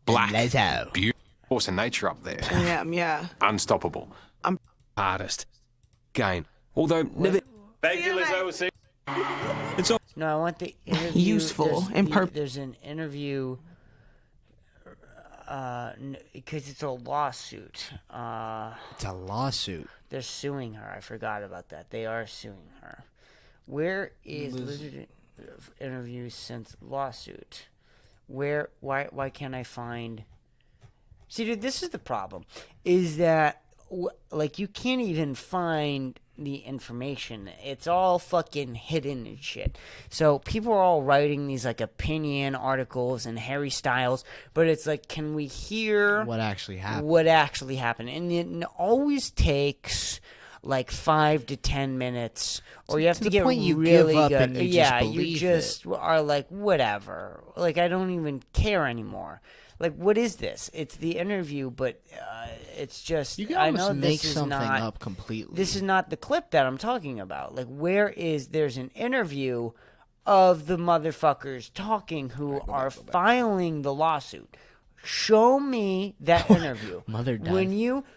Speaker 3: Black,
Speaker 2: Lizzo.
Speaker 3: beautiful, force of nature up there.
Speaker 4: Yeah.
Speaker 3: Unstoppable. I'm artist. Game. Although never. Thank you, Lizzo. We'll see. It's all.
Speaker 1: No, I want the interview.
Speaker 4: Useful and purpose.
Speaker 1: There's an interview. Because it's a lawsuit.
Speaker 2: It's a lawsuit.
Speaker 1: They're suing her. I forgot about that. They are suing her. Where is Lizard interview since lawsuit? Why can't I find? See, dude, this is the problem. Is that you can't even find the information. It's all fucking hidden and shit. So people are all writing these like opinion articles and Harry Styles, but it's like, can we hear
Speaker 2: what actually happened? And it always takes like 5 to 10 minutes, or you have to get really good. You just are like, whatever. Like, I don't even care anymore. Like, what is this? It's the interview, but it's just... You can almost make something up completely.
Speaker 1: This is not the clip that I'm talking about. Like, there's an interview of the motherfuckers talking who are filing the lawsuit. Show me that interview.
Speaker 2: Mother died.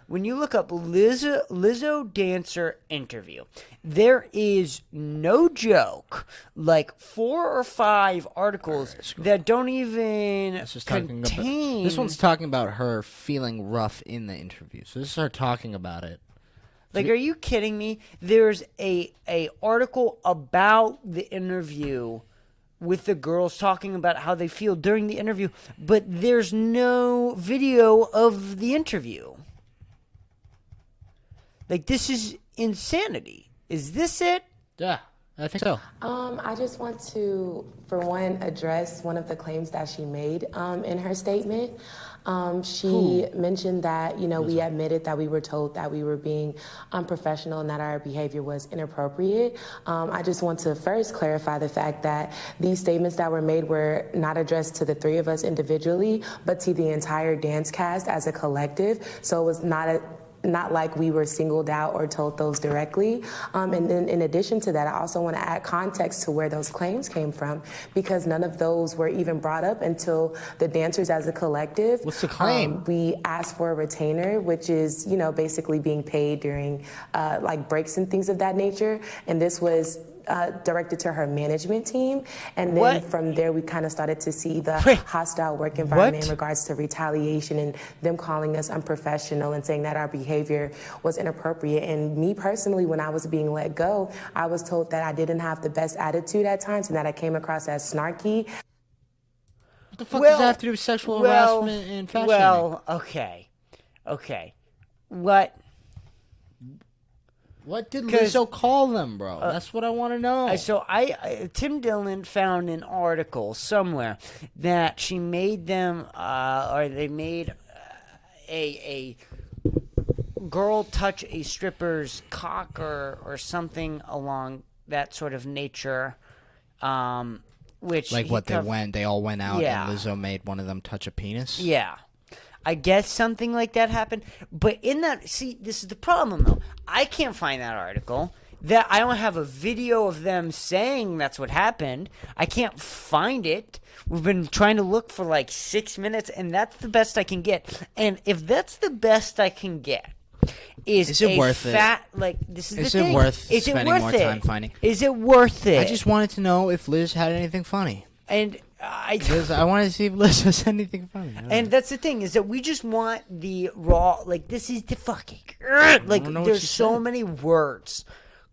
Speaker 1: When you look up Lizzo dancer interview, there is no joke like 4 or 5 articles that don't even contain.
Speaker 2: This one's talking about her feeling rough in the interview. So this is her talking about it.
Speaker 1: Like, are you kidding me? There's a article about the interview with the girls talking about how they feel during the interview, but there's no video of the interview. Like, this is insanity. Is this it?
Speaker 2: Yeah, I think so.
Speaker 4: I just want to, for one, address one of the claims that she made in her statement. She mentioned that, we admitted that we were told that we were being unprofessional and that our behavior was inappropriate. I just want to first clarify the fact that these statements that were made were not addressed to the three of us individually, but to the entire dance cast as a collective. So it was not like we were singled out or told those directly. And then in addition to that, I also want to add context to where those claims came from, because none of those were even brought up until the dancers as a collective.
Speaker 2: What's the claim?
Speaker 4: We asked for a retainer, which is, basically being paid during like breaks and things of that nature. And this was directed to her management team, and then from there we kind of started to see the hostile work environment in regards to retaliation and them calling us unprofessional and saying that our behavior was inappropriate. And me personally, when I was being let go, I was told that I didn't have the best attitude at times and that I came across as snarky.
Speaker 2: What the fuck does that have to do with sexual harassment and fashion?
Speaker 1: Well, okay.
Speaker 2: What did Lizzo call them, bro? That's what I want to know.
Speaker 1: So Tim Dillon found an article somewhere that she made them, or they made a girl touch a stripper's cock or something along that sort of nature. Which
Speaker 2: like what they all went out
Speaker 1: Yeah.
Speaker 2: and Lizzo made one of them touch a penis?
Speaker 1: Yeah. I guess something like that happened. But in that, see, this is the problem, though. I can't find that article. That I don't have a video of them saying that's what happened. I can't find it. We've been trying to look for like 6 minutes, and that's the best I can get. And if that's the best I can get, is
Speaker 2: it worth it?
Speaker 1: Like, this is
Speaker 2: Is
Speaker 1: the
Speaker 2: it
Speaker 1: thing.
Speaker 2: worth
Speaker 1: Is it
Speaker 2: spending
Speaker 1: worth
Speaker 2: more
Speaker 1: it?
Speaker 2: time finding?
Speaker 1: Is it worth it?
Speaker 2: I just wanted to know if Liz had anything funny.
Speaker 1: And
Speaker 2: I wanted to see if Liz has anything funny.
Speaker 1: And that's the thing, is that we just want the raw, like, this is the fucking, like, there's so many words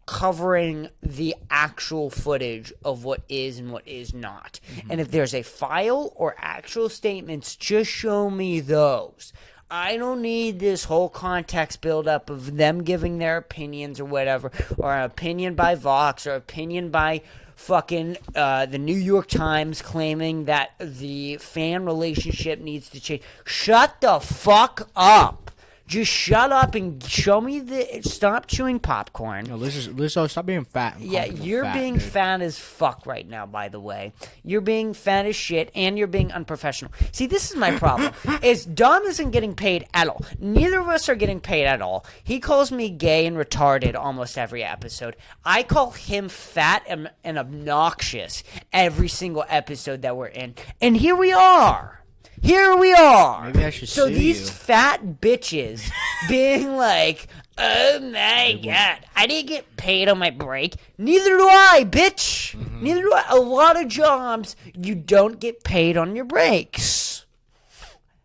Speaker 1: covering the actual footage of what is and what is not. Mm-hmm. And if there's a file or actual statements, just show me those. I don't need this whole context buildup of them giving their opinions or whatever, or an opinion by Vox, or opinion by fucking the New York Times claiming that the fan relationship needs to change. Shut the fuck up. Just shut up and show me stop chewing popcorn.
Speaker 2: No, Lizzo, stop being fat.
Speaker 1: Yeah, you're being
Speaker 2: dude.
Speaker 1: fat as fuck right now, by the way. You're being fat as shit, and you're being unprofessional. See, this is my problem. Is Dom isn't getting paid at all. Neither of us are getting paid at all. He calls me gay and retarded almost every episode. I call him fat and obnoxious every single episode that we're in. And here we are. Here we are.
Speaker 2: Maybe I should
Speaker 1: So
Speaker 2: sue
Speaker 1: these
Speaker 2: you.
Speaker 1: fat bitches being like, oh my god, I didn't get paid on my break. Neither do I, bitch. Mm-hmm. Neither do I. A lot of jobs, you don't get paid on your breaks.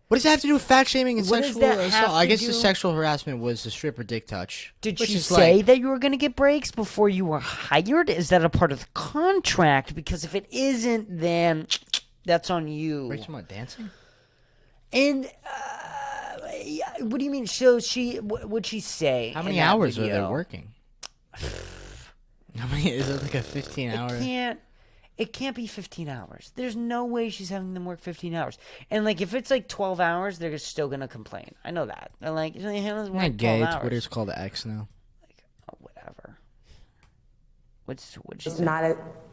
Speaker 2: What does that have to do with fat shaming and
Speaker 1: What
Speaker 2: sexual
Speaker 1: does that
Speaker 2: assault?
Speaker 1: have
Speaker 2: I
Speaker 1: to
Speaker 2: guess
Speaker 1: do-
Speaker 2: the sexual harassment was the stripper dick touch.
Speaker 1: Did
Speaker 2: which
Speaker 1: she
Speaker 2: is
Speaker 1: say
Speaker 2: like,
Speaker 1: that you were going to get breaks before you were hired? Is that a part of the contract? Because if it isn't, then that's on you.
Speaker 2: breaks from what, dancing?
Speaker 1: And what do you mean? So what'd she say?
Speaker 2: How
Speaker 1: in
Speaker 2: many
Speaker 1: that
Speaker 2: hours are
Speaker 1: video?
Speaker 2: they working? How many? Is it like a 15-hour?
Speaker 1: It can't be 15 hours. There's no way she's having them work 15 hours. And like, if it's like 12 hours, they're still gonna complain. I know that. They're like,
Speaker 2: Isn't that gay? Twitter's called X now.
Speaker 1: Like, oh, whatever. What's she
Speaker 4: It's
Speaker 1: say?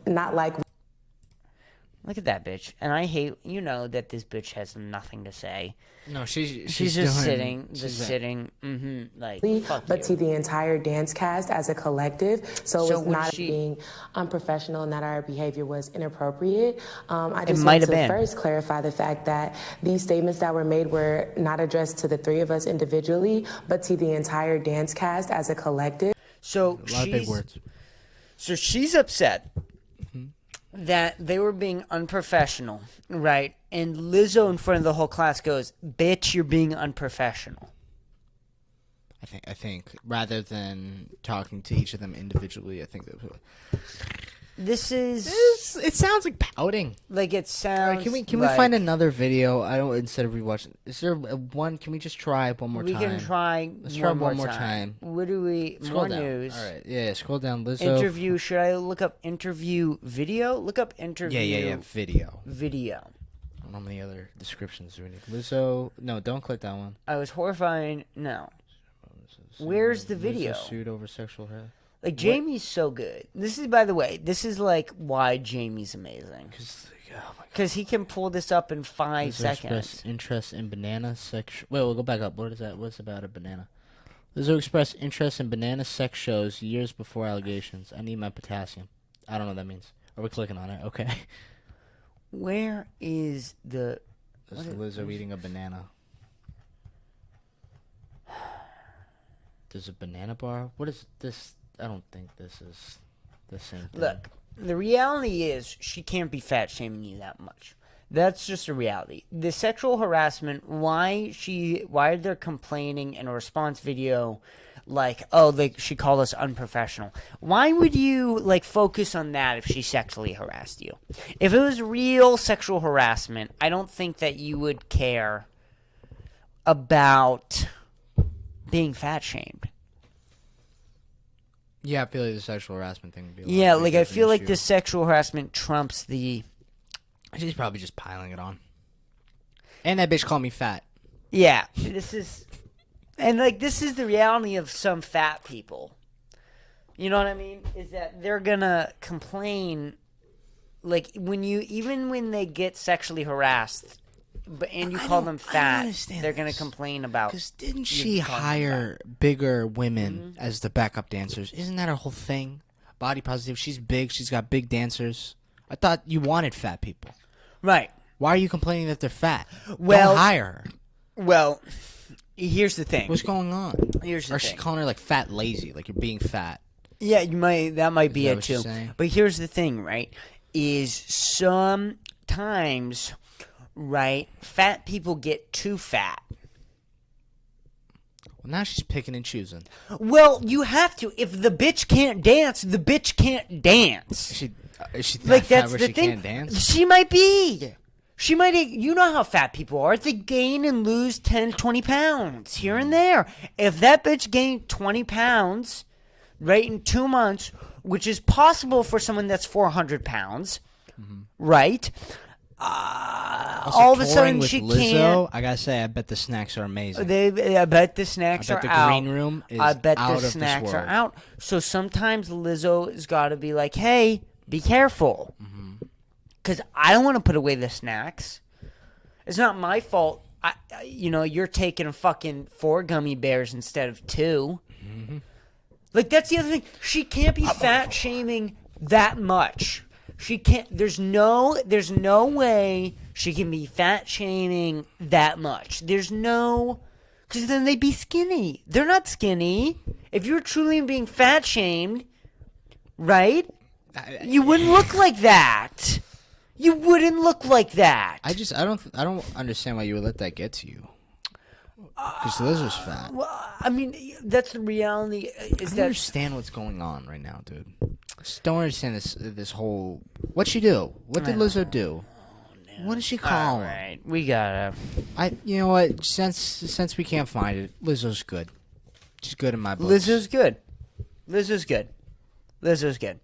Speaker 4: not like.
Speaker 1: Look at that bitch. And I hate, that this bitch has nothing to say.
Speaker 2: No, she's
Speaker 1: just
Speaker 2: doing,
Speaker 1: sitting, like, fuck
Speaker 4: But
Speaker 1: you.
Speaker 4: to the entire dance cast as a collective, so
Speaker 1: So
Speaker 4: it was
Speaker 1: was
Speaker 4: not
Speaker 1: she-
Speaker 4: being unprofessional and that our behavior was inappropriate. I just
Speaker 1: might
Speaker 4: want
Speaker 1: have
Speaker 4: to
Speaker 1: been.
Speaker 4: first clarify the fact that these statements that were made were not addressed to the three of us individually, but to the entire dance cast as a collective.
Speaker 1: So
Speaker 2: A lot of big words.
Speaker 1: So she's upset that they were being unprofessional, right? And Lizzo in front of the whole class goes, "Bitch, you're being unprofessional."
Speaker 2: I think rather than talking to each of them individually, I think that
Speaker 1: This is
Speaker 2: It sounds like pouting.
Speaker 1: like it sounds.
Speaker 2: Can we find another video? I don't instead of rewatching. Is there one? Can we just try one more time?
Speaker 1: We can try.
Speaker 2: Let's try one more time.
Speaker 1: What do we?
Speaker 2: Scroll
Speaker 1: more
Speaker 2: down.
Speaker 1: news.
Speaker 2: All right. Yeah. Scroll down. Lizzo.
Speaker 1: Interview. Should I look up interview video? Look up interview.
Speaker 2: Yeah. Video.
Speaker 1: Video.
Speaker 2: I don't know how many other descriptions do we need. Lizzo. No, don't click that one.
Speaker 1: I was horrifying. No. Where's the video?
Speaker 2: Lizzo sued over sexual harassment.
Speaker 1: Like Jamie's so good. This is, by the way, this is like why Jamie's amazing. Because he can pull this up in 5 seconds.
Speaker 2: Expressed interest in banana sex. Wait, we'll go back up. What is that? What's about a banana? Lizzo expressed interest in banana sex shows years before allegations. I need my potassium. I don't know what that means. Are we clicking on it? Okay.
Speaker 1: Where is the?
Speaker 2: That's Lizzo eating a banana. There's a banana bar. What is this? I don't think this is the same thing.
Speaker 1: Look, the reality is she can't be fat shaming you that much. That's just a reality. The sexual harassment, why they're complaining in a response video like, oh, she called us unprofessional. Why would you like focus on that if she sexually harassed you? If it was real sexual harassment, I don't think that you would care about being fat shamed.
Speaker 2: Yeah, I feel like the sexual harassment thing would be
Speaker 1: I feel like the sexual harassment trumps the...
Speaker 2: She's probably just piling it on. And that bitch called me fat.
Speaker 1: Yeah, this is... And, this is the reality of some fat people. You know what I mean? Is that they're gonna complain, even when they get sexually harassed, and you call them fat, they're gonna complain about.
Speaker 2: Because didn't she hire bigger women as the backup dancers? Isn't that her whole thing? Body positive. She's big. She's got big dancers. I thought you wanted fat people.
Speaker 1: Right.
Speaker 2: Why are you complaining that they're fat?
Speaker 1: Well,
Speaker 2: don't hire her.
Speaker 1: Well, here's the thing.
Speaker 2: What's going on?
Speaker 1: Here's the
Speaker 2: or
Speaker 1: thing.
Speaker 2: she calling her fat lazy, like you're being fat.
Speaker 1: Yeah, that might be it too. But here's the thing, right? Is sometimes, right, fat people get too fat.
Speaker 2: Well, now she's picking and choosing.
Speaker 1: Well, you have to. If the bitch can't dance, the bitch can't dance.
Speaker 2: Is she that fat
Speaker 1: that's
Speaker 2: where
Speaker 1: the
Speaker 2: she
Speaker 1: thing.
Speaker 2: can't dance?
Speaker 1: She might be. She might. You know how fat people are. They gain and lose 10, 20 pounds here and there. If that bitch gained 20 pounds, right, in 2 months, which is possible for someone that's 400 pounds, right? All of a sudden she
Speaker 2: Lizzo,
Speaker 1: can't.
Speaker 2: I gotta say, I bet the snacks are amazing.
Speaker 1: I bet the snacks
Speaker 2: I
Speaker 1: are
Speaker 2: bet
Speaker 1: out.
Speaker 2: the green room is
Speaker 1: I bet
Speaker 2: out
Speaker 1: the
Speaker 2: of
Speaker 1: snacks
Speaker 2: this
Speaker 1: are
Speaker 2: world.
Speaker 1: out. So sometimes Lizzo has got to be like, "Hey, be careful," because I don't want to put away the snacks. It's not my fault. You're taking fucking 4 gummy bears instead of 2. That's the other thing. She can't be fat shaming that much. She can't. There's no way she can be fat shaming that much. There's no, because then they'd be skinny. They're not skinny. If you're truly being fat shamed, right? You wouldn't look like that. You wouldn't look like that.
Speaker 2: I don't understand why you would let that get to you. Because Lizzo's fat.
Speaker 1: Well, I mean, that's the reality.
Speaker 2: I don't understand what's going on right now, dude. I just don't understand this whole. What'd she do? What did Lizzo do? What did she call?
Speaker 1: All right, we gotta.
Speaker 2: You know what? Since we can't find it, Lizzo's good. She's good in my book.
Speaker 1: Lizzo's good. Lizzo's good. Lizzo's good.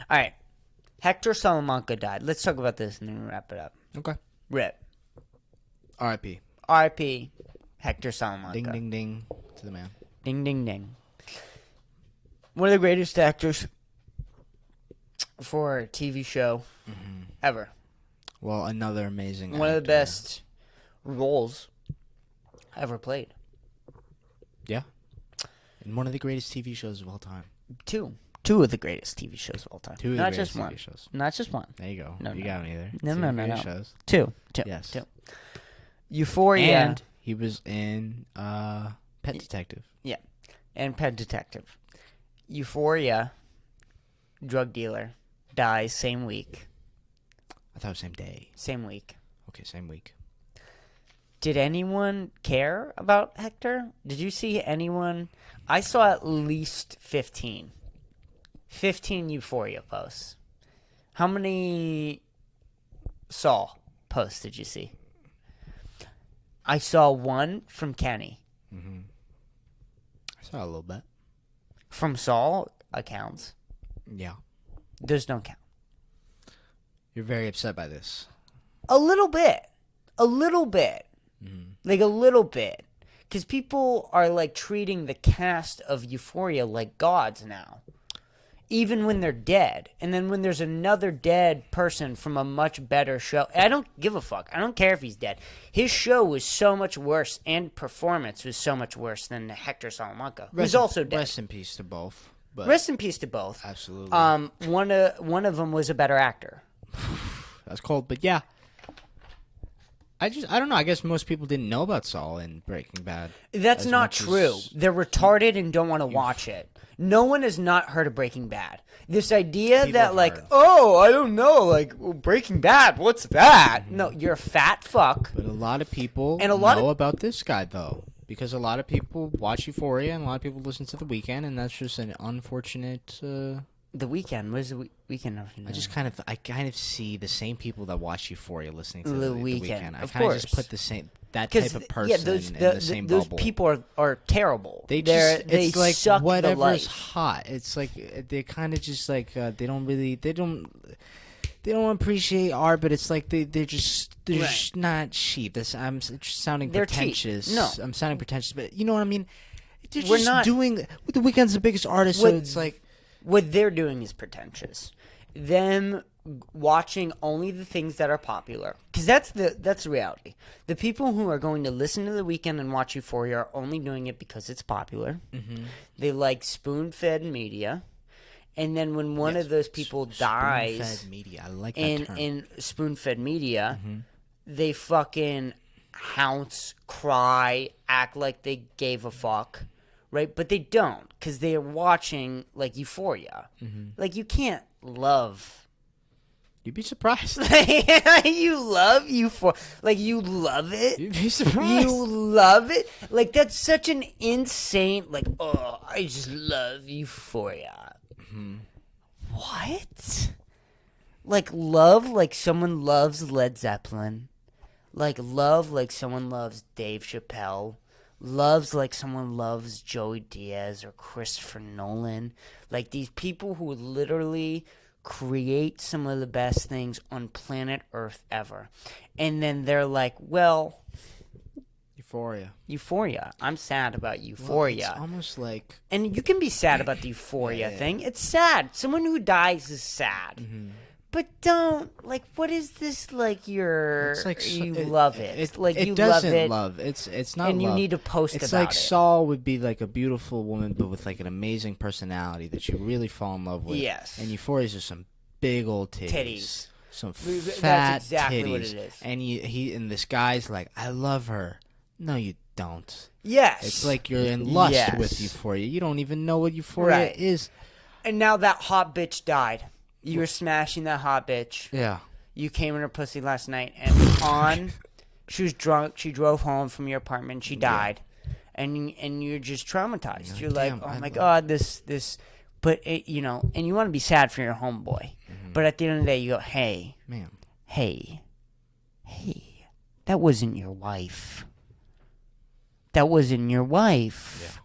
Speaker 1: All right. Hector Salamanca died. Let's talk about this and then wrap it up.
Speaker 2: Okay.
Speaker 1: Rip.
Speaker 2: R.I.P.
Speaker 1: R.I.P. Hector Salamanca.
Speaker 2: Ding ding ding to the man.
Speaker 1: Ding ding ding. One of the greatest actors for a TV show ever.
Speaker 2: Well, another amazing
Speaker 1: One of the
Speaker 2: actor.
Speaker 1: best roles ever played.
Speaker 2: Yeah. And one of the greatest TV shows of all time.
Speaker 1: Two of the greatest TV shows of all time.
Speaker 2: Two of the
Speaker 1: Not
Speaker 2: greatest
Speaker 1: just one.
Speaker 2: TV shows.
Speaker 1: Not just one.
Speaker 2: There you go.
Speaker 1: No,
Speaker 2: you
Speaker 1: no.
Speaker 2: got me there.
Speaker 1: No,
Speaker 2: Two
Speaker 1: no,
Speaker 2: of
Speaker 1: no,
Speaker 2: the
Speaker 1: no.
Speaker 2: greatest shows.
Speaker 1: Two.
Speaker 2: Yes.
Speaker 1: Euphoria.
Speaker 2: And he was in Pet Detective.
Speaker 1: Yeah. And Pet Detective. Euphoria, drug dealer, dies same week.
Speaker 2: I thought it was same day.
Speaker 1: Same week.
Speaker 2: Okay, same week.
Speaker 1: Did anyone care about Hector? Did you see anyone? I saw at least 15 Euphoria posts. How many Saul posts did you see? I saw one from Kenny.
Speaker 2: I saw a little bit.
Speaker 1: From Saul accounts.
Speaker 2: Yeah.
Speaker 1: There's no count.
Speaker 2: You're very upset by this.
Speaker 1: A little bit. Like a little bit. Because people are like treating the cast of Euphoria like gods now. Even when they're dead. And then when there's another dead person from a much better show. I don't give a fuck. I don't care if he's dead. His show was so much worse and performance was so much worse than Hector Salamanca, who's also dead.
Speaker 2: Rest in peace to both. But
Speaker 1: Rest in peace to both.
Speaker 2: absolutely.
Speaker 1: One of them was a better actor.
Speaker 2: That's cold, but yeah. I don't know. I guess most people didn't know about Saul in Breaking Bad.
Speaker 1: That's
Speaker 2: as
Speaker 1: not
Speaker 2: much
Speaker 1: true.
Speaker 2: as-
Speaker 1: They're retarded and don't want to watch it. No one has not heard of Breaking Bad. This idea
Speaker 2: People
Speaker 1: that
Speaker 2: have
Speaker 1: like,
Speaker 2: heard.
Speaker 1: oh, I don't know, like Breaking Bad, what's that? No, you're a fat fuck.
Speaker 2: But a lot of people
Speaker 1: And a lot
Speaker 2: know
Speaker 1: of-
Speaker 2: about this guy, though. Because a lot of people watch Euphoria and a lot of people listen to The Weeknd, and that's just an unfortunate...
Speaker 1: The Weeknd. What is the Weeknd?
Speaker 2: I kind of see the same people that watch Euphoria listening to
Speaker 1: The
Speaker 2: The
Speaker 1: Weeknd,
Speaker 2: Weeknd. I
Speaker 1: of
Speaker 2: kind of just
Speaker 1: course.
Speaker 2: put that type of person in the same
Speaker 1: those
Speaker 2: bubble.
Speaker 1: people are terrible.
Speaker 2: They
Speaker 1: they
Speaker 2: it's like
Speaker 1: suck the
Speaker 2: whatever's
Speaker 1: life.
Speaker 2: hot. It's like they kind of just like they don't appreciate art, but it's like they're just
Speaker 1: Right.
Speaker 2: not cheap. I'm sounding
Speaker 1: They're cheap.
Speaker 2: pretentious.
Speaker 1: No.
Speaker 2: I'm sounding pretentious, but you know what I mean. They're
Speaker 1: We're
Speaker 2: just
Speaker 1: not-
Speaker 2: doing. The Weeknd's the biggest artist, so
Speaker 1: What-
Speaker 2: it's like
Speaker 1: What they're doing is pretentious. Them watching only the things that are popular, because that's the reality. The people who are going to listen to The Weeknd and watch Euphoria are only doing it because it's popular.
Speaker 2: Mm-hmm.
Speaker 1: They like spoon-fed media, and then when one of those people dies
Speaker 2: spoon-fed media. I like that
Speaker 1: in
Speaker 2: term.
Speaker 1: in spoon-fed media, they fucking hounce, cry, act like they gave a fuck. Right, but they don't, because they are watching like Euphoria. Like you can't love.
Speaker 2: You'd be surprised.
Speaker 1: You love Euphoria, like you love it.
Speaker 2: You'd be surprised.
Speaker 1: You love it. Like that's such an insane. Like oh, I just love Euphoria. What? Like love, like someone loves Led Zeppelin. Like love, like someone loves Dave Chappelle. Loves like someone loves Joey Diaz or Christopher Nolan. Like these people who literally create some of the best things on planet Earth ever. And then they're like, well, Euphoria. I'm sad about Euphoria.
Speaker 2: Well, it's almost like
Speaker 1: And you can be sad about the Euphoria thing. It's sad. Someone who dies is sad. But don't, like, what is this, like,
Speaker 2: it's like
Speaker 1: you love it. Like,
Speaker 2: it
Speaker 1: you
Speaker 2: doesn't
Speaker 1: love it.
Speaker 2: love. It's not.
Speaker 1: And you
Speaker 2: love.
Speaker 1: need to post
Speaker 2: It's
Speaker 1: about
Speaker 2: like
Speaker 1: it.
Speaker 2: Saul would be like a beautiful woman, but with like an amazing personality that you really fall in love with.
Speaker 1: Yes.
Speaker 2: And Euphoria's just some big old titties.
Speaker 1: Titties.
Speaker 2: Some
Speaker 1: That's
Speaker 2: fat
Speaker 1: exactly
Speaker 2: titties.
Speaker 1: what it is.
Speaker 2: And this guy's like, I love her. No, you don't.
Speaker 1: Yes.
Speaker 2: It's like you're in lust
Speaker 1: Yes.
Speaker 2: with Euphoria. You don't even know what Euphoria
Speaker 1: Right.
Speaker 2: is.
Speaker 1: And now that hot bitch died. You were smashing that hot bitch.
Speaker 2: Yeah.
Speaker 1: You came in her pussy last night, and she was drunk. She drove home from your apartment. She died, and you're just traumatized. You're like,
Speaker 2: damn,
Speaker 1: oh
Speaker 2: I
Speaker 1: my
Speaker 2: love-
Speaker 1: god, this. But it, you know, and you want to be sad for your homeboy, but at the end of the day, you go, hey,
Speaker 2: Man.
Speaker 1: hey, that wasn't your wife. That wasn't your wife.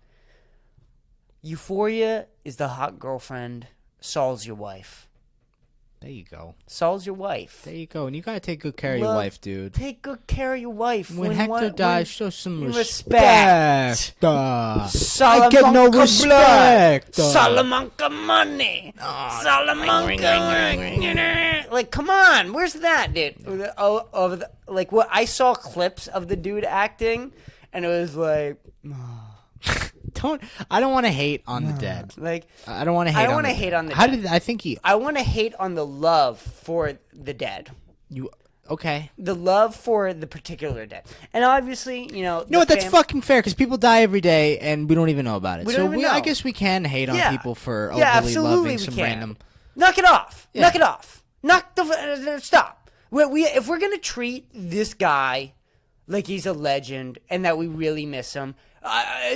Speaker 1: Euphoria is the hot girlfriend. Saul's your wife.
Speaker 2: There you go.
Speaker 1: Saul's your wife.
Speaker 2: There you go. And you gotta take good care of your
Speaker 1: Love-
Speaker 2: wife, dude.
Speaker 1: Take good care of your wife.
Speaker 2: When Hector dies, show some
Speaker 1: respect.
Speaker 2: respect. I get no
Speaker 1: Salamanca
Speaker 2: respect.
Speaker 1: blood. Salamanca money. Salamanca. Like, come on. Where's that, dude? Like, what? I saw clips of the dude acting, and it was like,
Speaker 2: I don't want to hate on the dead.
Speaker 1: like,
Speaker 2: I don't want to hate.
Speaker 1: I don't
Speaker 2: on
Speaker 1: wanna
Speaker 2: the
Speaker 1: hate
Speaker 2: dead.
Speaker 1: on the
Speaker 2: How
Speaker 1: dead.
Speaker 2: did I think he?
Speaker 1: I want to hate on the love for the dead.
Speaker 2: You okay?
Speaker 1: The love for the particular dead. And obviously, you know.
Speaker 2: You know what? That's fucking fair because people die every day and we don't even know about it.
Speaker 1: We
Speaker 2: so
Speaker 1: don't even
Speaker 2: I
Speaker 1: know.
Speaker 2: guess we can hate on
Speaker 1: Yeah.
Speaker 2: people for overly
Speaker 1: Yeah, absolutely
Speaker 2: loving
Speaker 1: we
Speaker 2: some
Speaker 1: can.
Speaker 2: random.
Speaker 1: Knock it off.
Speaker 2: Yeah.
Speaker 1: Knock it off. Knock the stop. If we're gonna treat this guy like he's a legend and that we really miss him,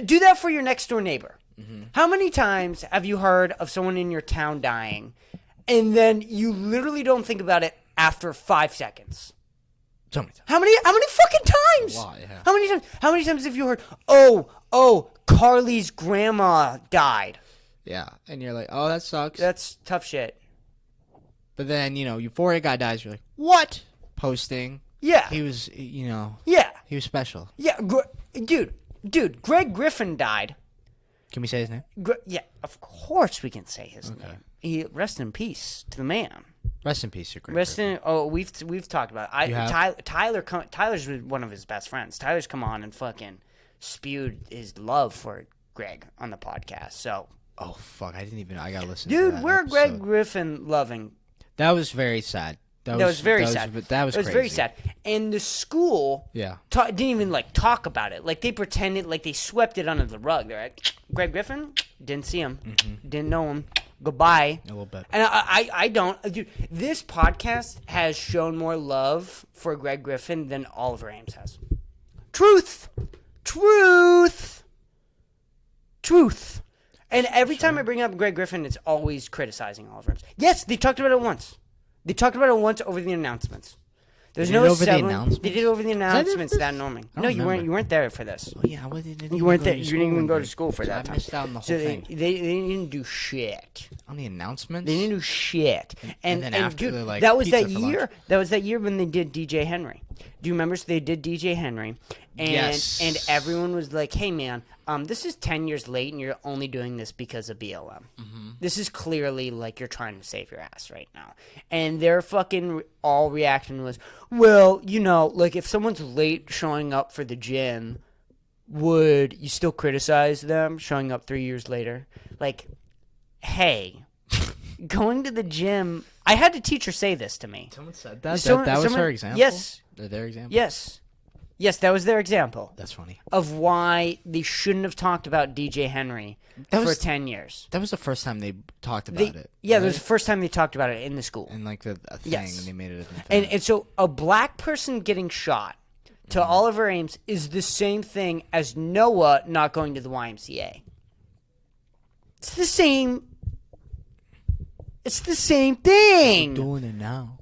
Speaker 1: do that for your next door neighbor.
Speaker 2: Mm-hmm.
Speaker 1: How many times have you heard of someone in your town dying, and then you literally don't think about it after 5 seconds.
Speaker 2: So many times.
Speaker 1: How many fucking times?
Speaker 2: A lot, yeah.
Speaker 1: How many times have you heard, oh, Carly's grandma died?
Speaker 2: Yeah, and you're like, oh, that sucks.
Speaker 1: That's tough shit.
Speaker 2: But then, Euphoria guy dies, you're like, what? Posting.
Speaker 1: Yeah.
Speaker 2: He was,
Speaker 1: Yeah.
Speaker 2: he was special.
Speaker 1: Yeah, dude, Greg Griffin died.
Speaker 2: Can we say his name?
Speaker 1: Yeah, of course we can say his name. Rest in peace to the man.
Speaker 2: Rest in peace, your great.
Speaker 1: We've talked about it. Tyler's one of his best friends. Tyler's come on and fucking spewed his love for Greg on the podcast. So,
Speaker 2: oh fuck, I gotta listen.
Speaker 1: Dude,
Speaker 2: to that
Speaker 1: we're
Speaker 2: episode.
Speaker 1: Greg Griffin loving.
Speaker 2: That was very sad. That was
Speaker 1: very sad.
Speaker 2: That was crazy.
Speaker 1: Very sad. And the school didn't even talk about it. Like they pretended like they swept it under the rug. They're like, Greg Griffin, didn't see him, didn't know him. Goodbye.
Speaker 2: A little bit.
Speaker 1: And I don't. Dude, this podcast has shown more love for Greg Griffin than Oliver Ames has. Truth. And every time I bring up Greg Griffin, it's always criticizing Oliver Ames. Yes, they talked about it once. They talked about it once over the announcements. There's no
Speaker 2: over the announcements?
Speaker 1: They did it over the announcements that norming. No, you weren't there for this.
Speaker 2: Oh, yeah, well,
Speaker 1: You weren't there. You didn't even go to school for that
Speaker 2: I
Speaker 1: time.
Speaker 2: missed out on the whole
Speaker 1: So
Speaker 2: thing.
Speaker 1: they didn't do shit.
Speaker 2: On the announcements?
Speaker 1: They didn't do shit.
Speaker 2: And then after,
Speaker 1: dude,
Speaker 2: they're like,
Speaker 1: that was
Speaker 2: pizza
Speaker 1: that
Speaker 2: for
Speaker 1: year.
Speaker 2: lunch.
Speaker 1: That was that year when they did DJ Henry. Do you remember? So they did DJ Henry, and
Speaker 2: Yes.
Speaker 1: and everyone was like, "Hey man, this is 10 years late, and you're only doing this because of BLM. This is clearly like you're trying to save your ass right now." And their fucking all reaction was, "Well, like if someone's late showing up for the gym, would you still criticize them showing up 3 years later? Like, hey." Going to the gym, I had a teacher say this to me.
Speaker 2: Someone said that? That was her example?
Speaker 1: Yes.
Speaker 2: Their example?
Speaker 1: Yes, that was their example
Speaker 2: That's funny.
Speaker 1: of why they shouldn't have talked about DJ Henry for 10 years.
Speaker 2: That was the first time they talked about it.
Speaker 1: Yeah,
Speaker 2: right?
Speaker 1: that was the first time they talked about it in the school.
Speaker 2: And like a thing,
Speaker 1: Yes.
Speaker 2: and they made it a thing.
Speaker 1: And so a black person getting shot to Oliver Ames is the same thing as Noah not going to the YMCA. It's the same. It's the same thing.
Speaker 2: doing it now.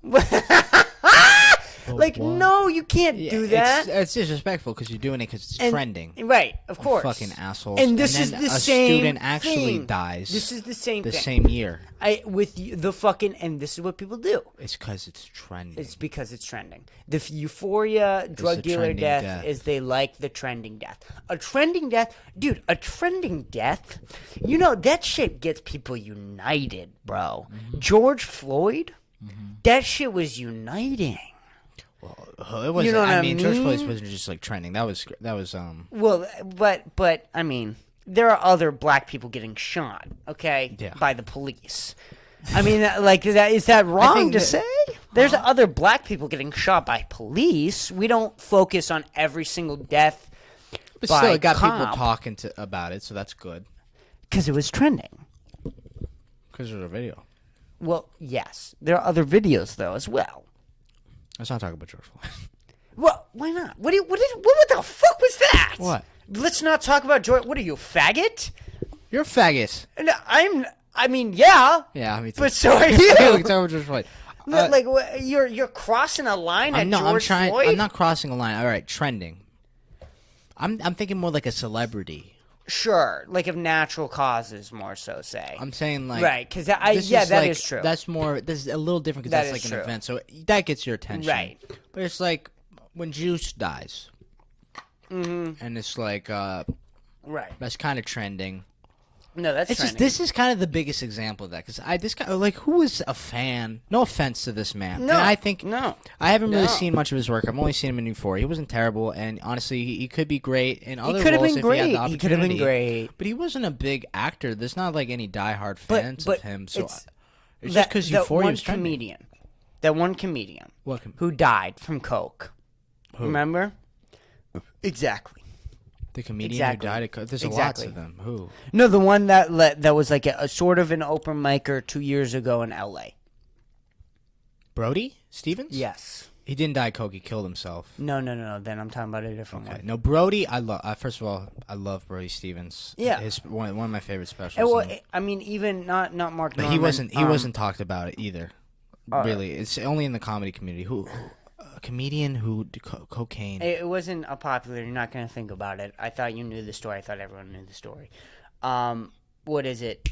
Speaker 1: Like,
Speaker 2: what?
Speaker 1: no, you can't do that.
Speaker 2: It's disrespectful because you're doing it because it's trending.
Speaker 1: Right, of course.
Speaker 2: Fucking assholes.
Speaker 1: And this
Speaker 2: then
Speaker 1: is the
Speaker 2: a
Speaker 1: same
Speaker 2: student actually
Speaker 1: thing.
Speaker 2: dies.
Speaker 1: This is the same
Speaker 2: the
Speaker 1: thing.
Speaker 2: same year.
Speaker 1: The fucking, and this is what people do.
Speaker 2: It's because it's trending.
Speaker 1: It's because it's trending. The Euphoria drug
Speaker 2: a
Speaker 1: dealer
Speaker 2: trending
Speaker 1: death
Speaker 2: death.
Speaker 1: is they like the trending death. A trending death, dude, a trending death, that shit gets people united, bro. George Floyd, that shit was uniting.
Speaker 2: Well, it wasn't.
Speaker 1: You know what I
Speaker 2: George
Speaker 1: mean?
Speaker 2: Floyd wasn't just like trending. That was
Speaker 1: Well, but I mean, there are other black people getting shot, okay,
Speaker 2: Yeah.
Speaker 1: by the police. I mean, is that wrong to say? There's other black people getting shot by police. We don't focus on every single death.
Speaker 2: But
Speaker 1: by
Speaker 2: still, it got people
Speaker 1: cop
Speaker 2: talking about it, so that's good.
Speaker 1: because it was trending.
Speaker 2: Because there's a video.
Speaker 1: Well, yes, there are other videos though as well.
Speaker 2: Let's not talk about George Floyd.
Speaker 1: Well, why not? What the fuck was that?
Speaker 2: What?
Speaker 1: Let's not talk about George. What are you, a faggot?
Speaker 2: You're a faggot.
Speaker 1: No, I mean, yeah.
Speaker 2: Yeah, me too.
Speaker 1: But so are you.
Speaker 2: Okay, we can talk about George Floyd.
Speaker 1: You're crossing a line at George Floyd.
Speaker 2: I'm not crossing a line. All right, trending. I'm thinking more like a celebrity.
Speaker 1: Sure, like of natural causes, more so. Say.
Speaker 2: I'm saying like
Speaker 1: right, because that is true.
Speaker 2: That's more. This is a little different because
Speaker 1: That
Speaker 2: that's
Speaker 1: is
Speaker 2: like an
Speaker 1: true.
Speaker 2: event, so that gets your attention.
Speaker 1: Right.
Speaker 2: But it's like when Juice dies, and it's like
Speaker 1: right.
Speaker 2: that's kind of trending.
Speaker 1: No, that's
Speaker 2: It's
Speaker 1: trending.
Speaker 2: this is kind of the biggest example of that because this guy like who is a fan? No offense to this man.
Speaker 1: No,
Speaker 2: and I think
Speaker 1: no.
Speaker 2: I haven't really
Speaker 1: No.
Speaker 2: seen much of his work. I've only seen him in Euphoria. He wasn't terrible, and honestly, he could be great in other
Speaker 1: could have
Speaker 2: roles
Speaker 1: been
Speaker 2: if he had
Speaker 1: great.
Speaker 2: the opportunity.
Speaker 1: He could have been great.
Speaker 2: But he wasn't a big actor. There's not like any diehard
Speaker 1: But-
Speaker 2: fans
Speaker 1: but
Speaker 2: of him. So
Speaker 1: it's
Speaker 2: it's just because Euphoria
Speaker 1: one
Speaker 2: was trending.
Speaker 1: comedian, that one comedian
Speaker 2: What
Speaker 1: who died from coke.
Speaker 2: Who?
Speaker 1: Remember? Exactly.
Speaker 2: The comedian
Speaker 1: Exactly.
Speaker 2: who died. There's
Speaker 1: Exactly.
Speaker 2: lots of them. Who?
Speaker 1: No, the one that was like a sort of an open micer 2 years ago in L.A.
Speaker 2: Brody Stevens?
Speaker 1: Yes.
Speaker 2: He didn't die coke. He killed himself.
Speaker 1: No. Then I'm talking about a different one.
Speaker 2: No, Brody. I love. First of all, I love Brody Stevens.
Speaker 1: Yeah.
Speaker 2: His one of my favorite specials.
Speaker 1: Well, I mean, even not Mark
Speaker 2: But
Speaker 1: Norman.
Speaker 2: he wasn't talked about it either. Really, it's only in the comedy community. Who, a comedian who did cocaine.
Speaker 1: It wasn't a popular. You're not going to think about it. I thought you knew the story. I thought everyone knew the story. What is it?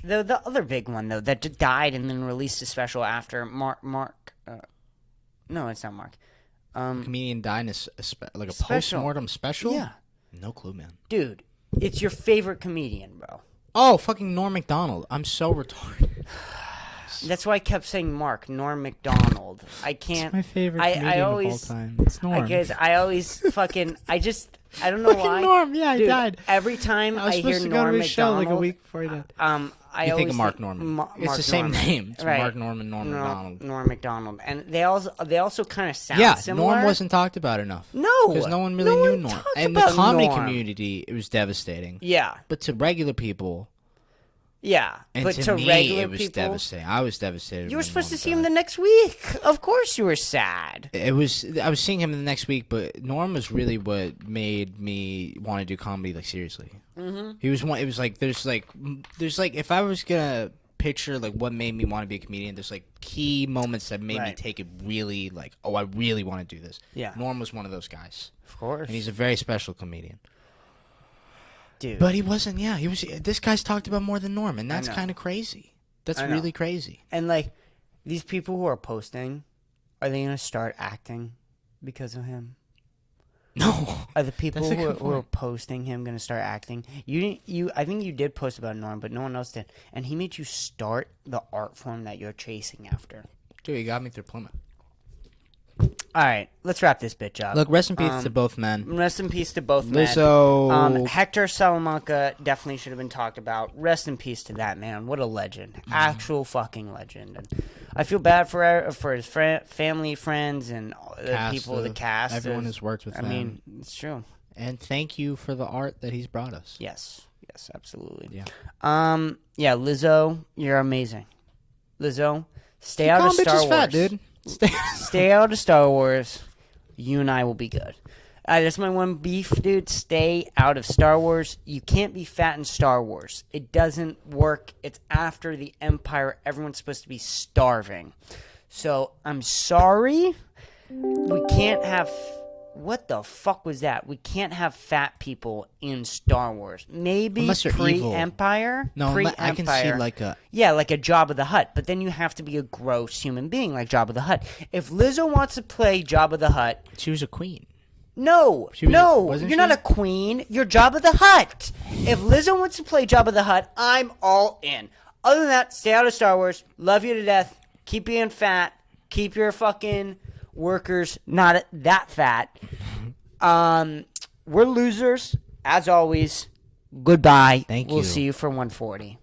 Speaker 1: The other big one though that died and then released a special after Mark. No, it's not Mark.
Speaker 2: A comedian died in a
Speaker 1: special.
Speaker 2: post-mortem special?
Speaker 1: Yeah.
Speaker 2: No clue, man.
Speaker 1: Dude, it's your favorite comedian, bro.
Speaker 2: Oh, fucking Norm Macdonald. I'm so retarded.
Speaker 1: That's why I kept saying Norm Macdonald. I can't.
Speaker 2: It's my favorite comedian
Speaker 1: I always,
Speaker 2: of all time. It's Norm.
Speaker 1: Because I always fucking. I don't know why.
Speaker 2: Norm, yeah,
Speaker 1: Dude,
Speaker 2: he died.
Speaker 1: Every time
Speaker 2: I was
Speaker 1: hear
Speaker 2: supposed to
Speaker 1: Norm
Speaker 2: go to his show
Speaker 1: Macdonald,
Speaker 2: like a week before he died.
Speaker 1: I
Speaker 2: You
Speaker 1: always
Speaker 2: think of Mark Norman. It's the same name. It's
Speaker 1: right.
Speaker 2: Mark Norman, Norm Macdonald.
Speaker 1: Norm Macdonald, and they also kind of sound similar.
Speaker 2: Norm wasn't talked about enough.
Speaker 1: No,
Speaker 2: because no one really knew Norm. And the comedy community, it was devastating.
Speaker 1: Yeah,
Speaker 2: but to regular people,
Speaker 1: yeah,
Speaker 2: and
Speaker 1: but to
Speaker 2: me,
Speaker 1: regular
Speaker 2: it was
Speaker 1: people,
Speaker 2: devastating. I was devastated.
Speaker 1: You were supposed to see him the next week. Of course, you were sad.
Speaker 2: I was seeing him the next week, but Norm was really what made me want to do comedy like seriously. Mm-hmm. He was one. It was like there's like if I was gonna picture like what made me want to be a comedian, there's like key moments that made me take it really like, oh, I really want to do this.
Speaker 1: Yeah,
Speaker 2: Norm was one of those guys.
Speaker 1: Of course,
Speaker 2: and he's a very special comedian.
Speaker 1: Dude.
Speaker 2: But he wasn't. Yeah, he was. This guy's talked about more than Norm, and that's kind of crazy. That's really crazy.
Speaker 1: And like these people who are posting, are they gonna start acting because of him?
Speaker 2: No.
Speaker 1: Are the people who are posting him gonna start acting? I think you did post about Norm, but no one else did. And he made you start the art form that you're chasing after.
Speaker 2: Dude, he got me through Plymouth.
Speaker 1: All right, let's wrap this bitch up.
Speaker 2: Look, rest in peace to both men.
Speaker 1: Rest in peace to both men.
Speaker 2: Lizzo.
Speaker 1: Hector Salamanca definitely should have been talked about. Rest in peace to that man. What a legend. Actual fucking legend. And I feel bad for his family, friends, and the people, the cast.
Speaker 2: Everyone who's worked with him.
Speaker 1: I mean, it's true.
Speaker 2: And thank you for the art that he's brought us.
Speaker 1: Yes, absolutely.
Speaker 2: Yeah.
Speaker 1: Yeah, Lizzo, you're amazing. Lizzo, stay out of Star Wars.
Speaker 2: Fat, dude.
Speaker 1: Stay out of Star Wars. You and I will be good. That's my one beef, dude. Stay out of Star Wars. You can't be fat in Star Wars. It doesn't work. It's after the Empire. Everyone's supposed to be starving. So, I'm sorry. We can't have... What the fuck was that? We can't have fat people in Star Wars. Maybe pre-Empire?
Speaker 2: No,
Speaker 1: pre-Empire.
Speaker 2: I can see like a...
Speaker 1: Yeah, like a Jabba the Hutt. But then you have to be a gross human being like Jabba the Hutt. If Lizzo wants to play Jabba the Hutt...
Speaker 2: She was a queen.
Speaker 1: No, you're not a queen. You're Jabba the Hutt. If Lizzo wants to play Jabba the Hutt, I'm all in. Other than that, stay out of Star Wars. Love you to death. Keep being fat. Keep your fucking... workers not that fat. We're losers as always. Goodbye.
Speaker 2: Thank you.
Speaker 1: We'll see you for 140.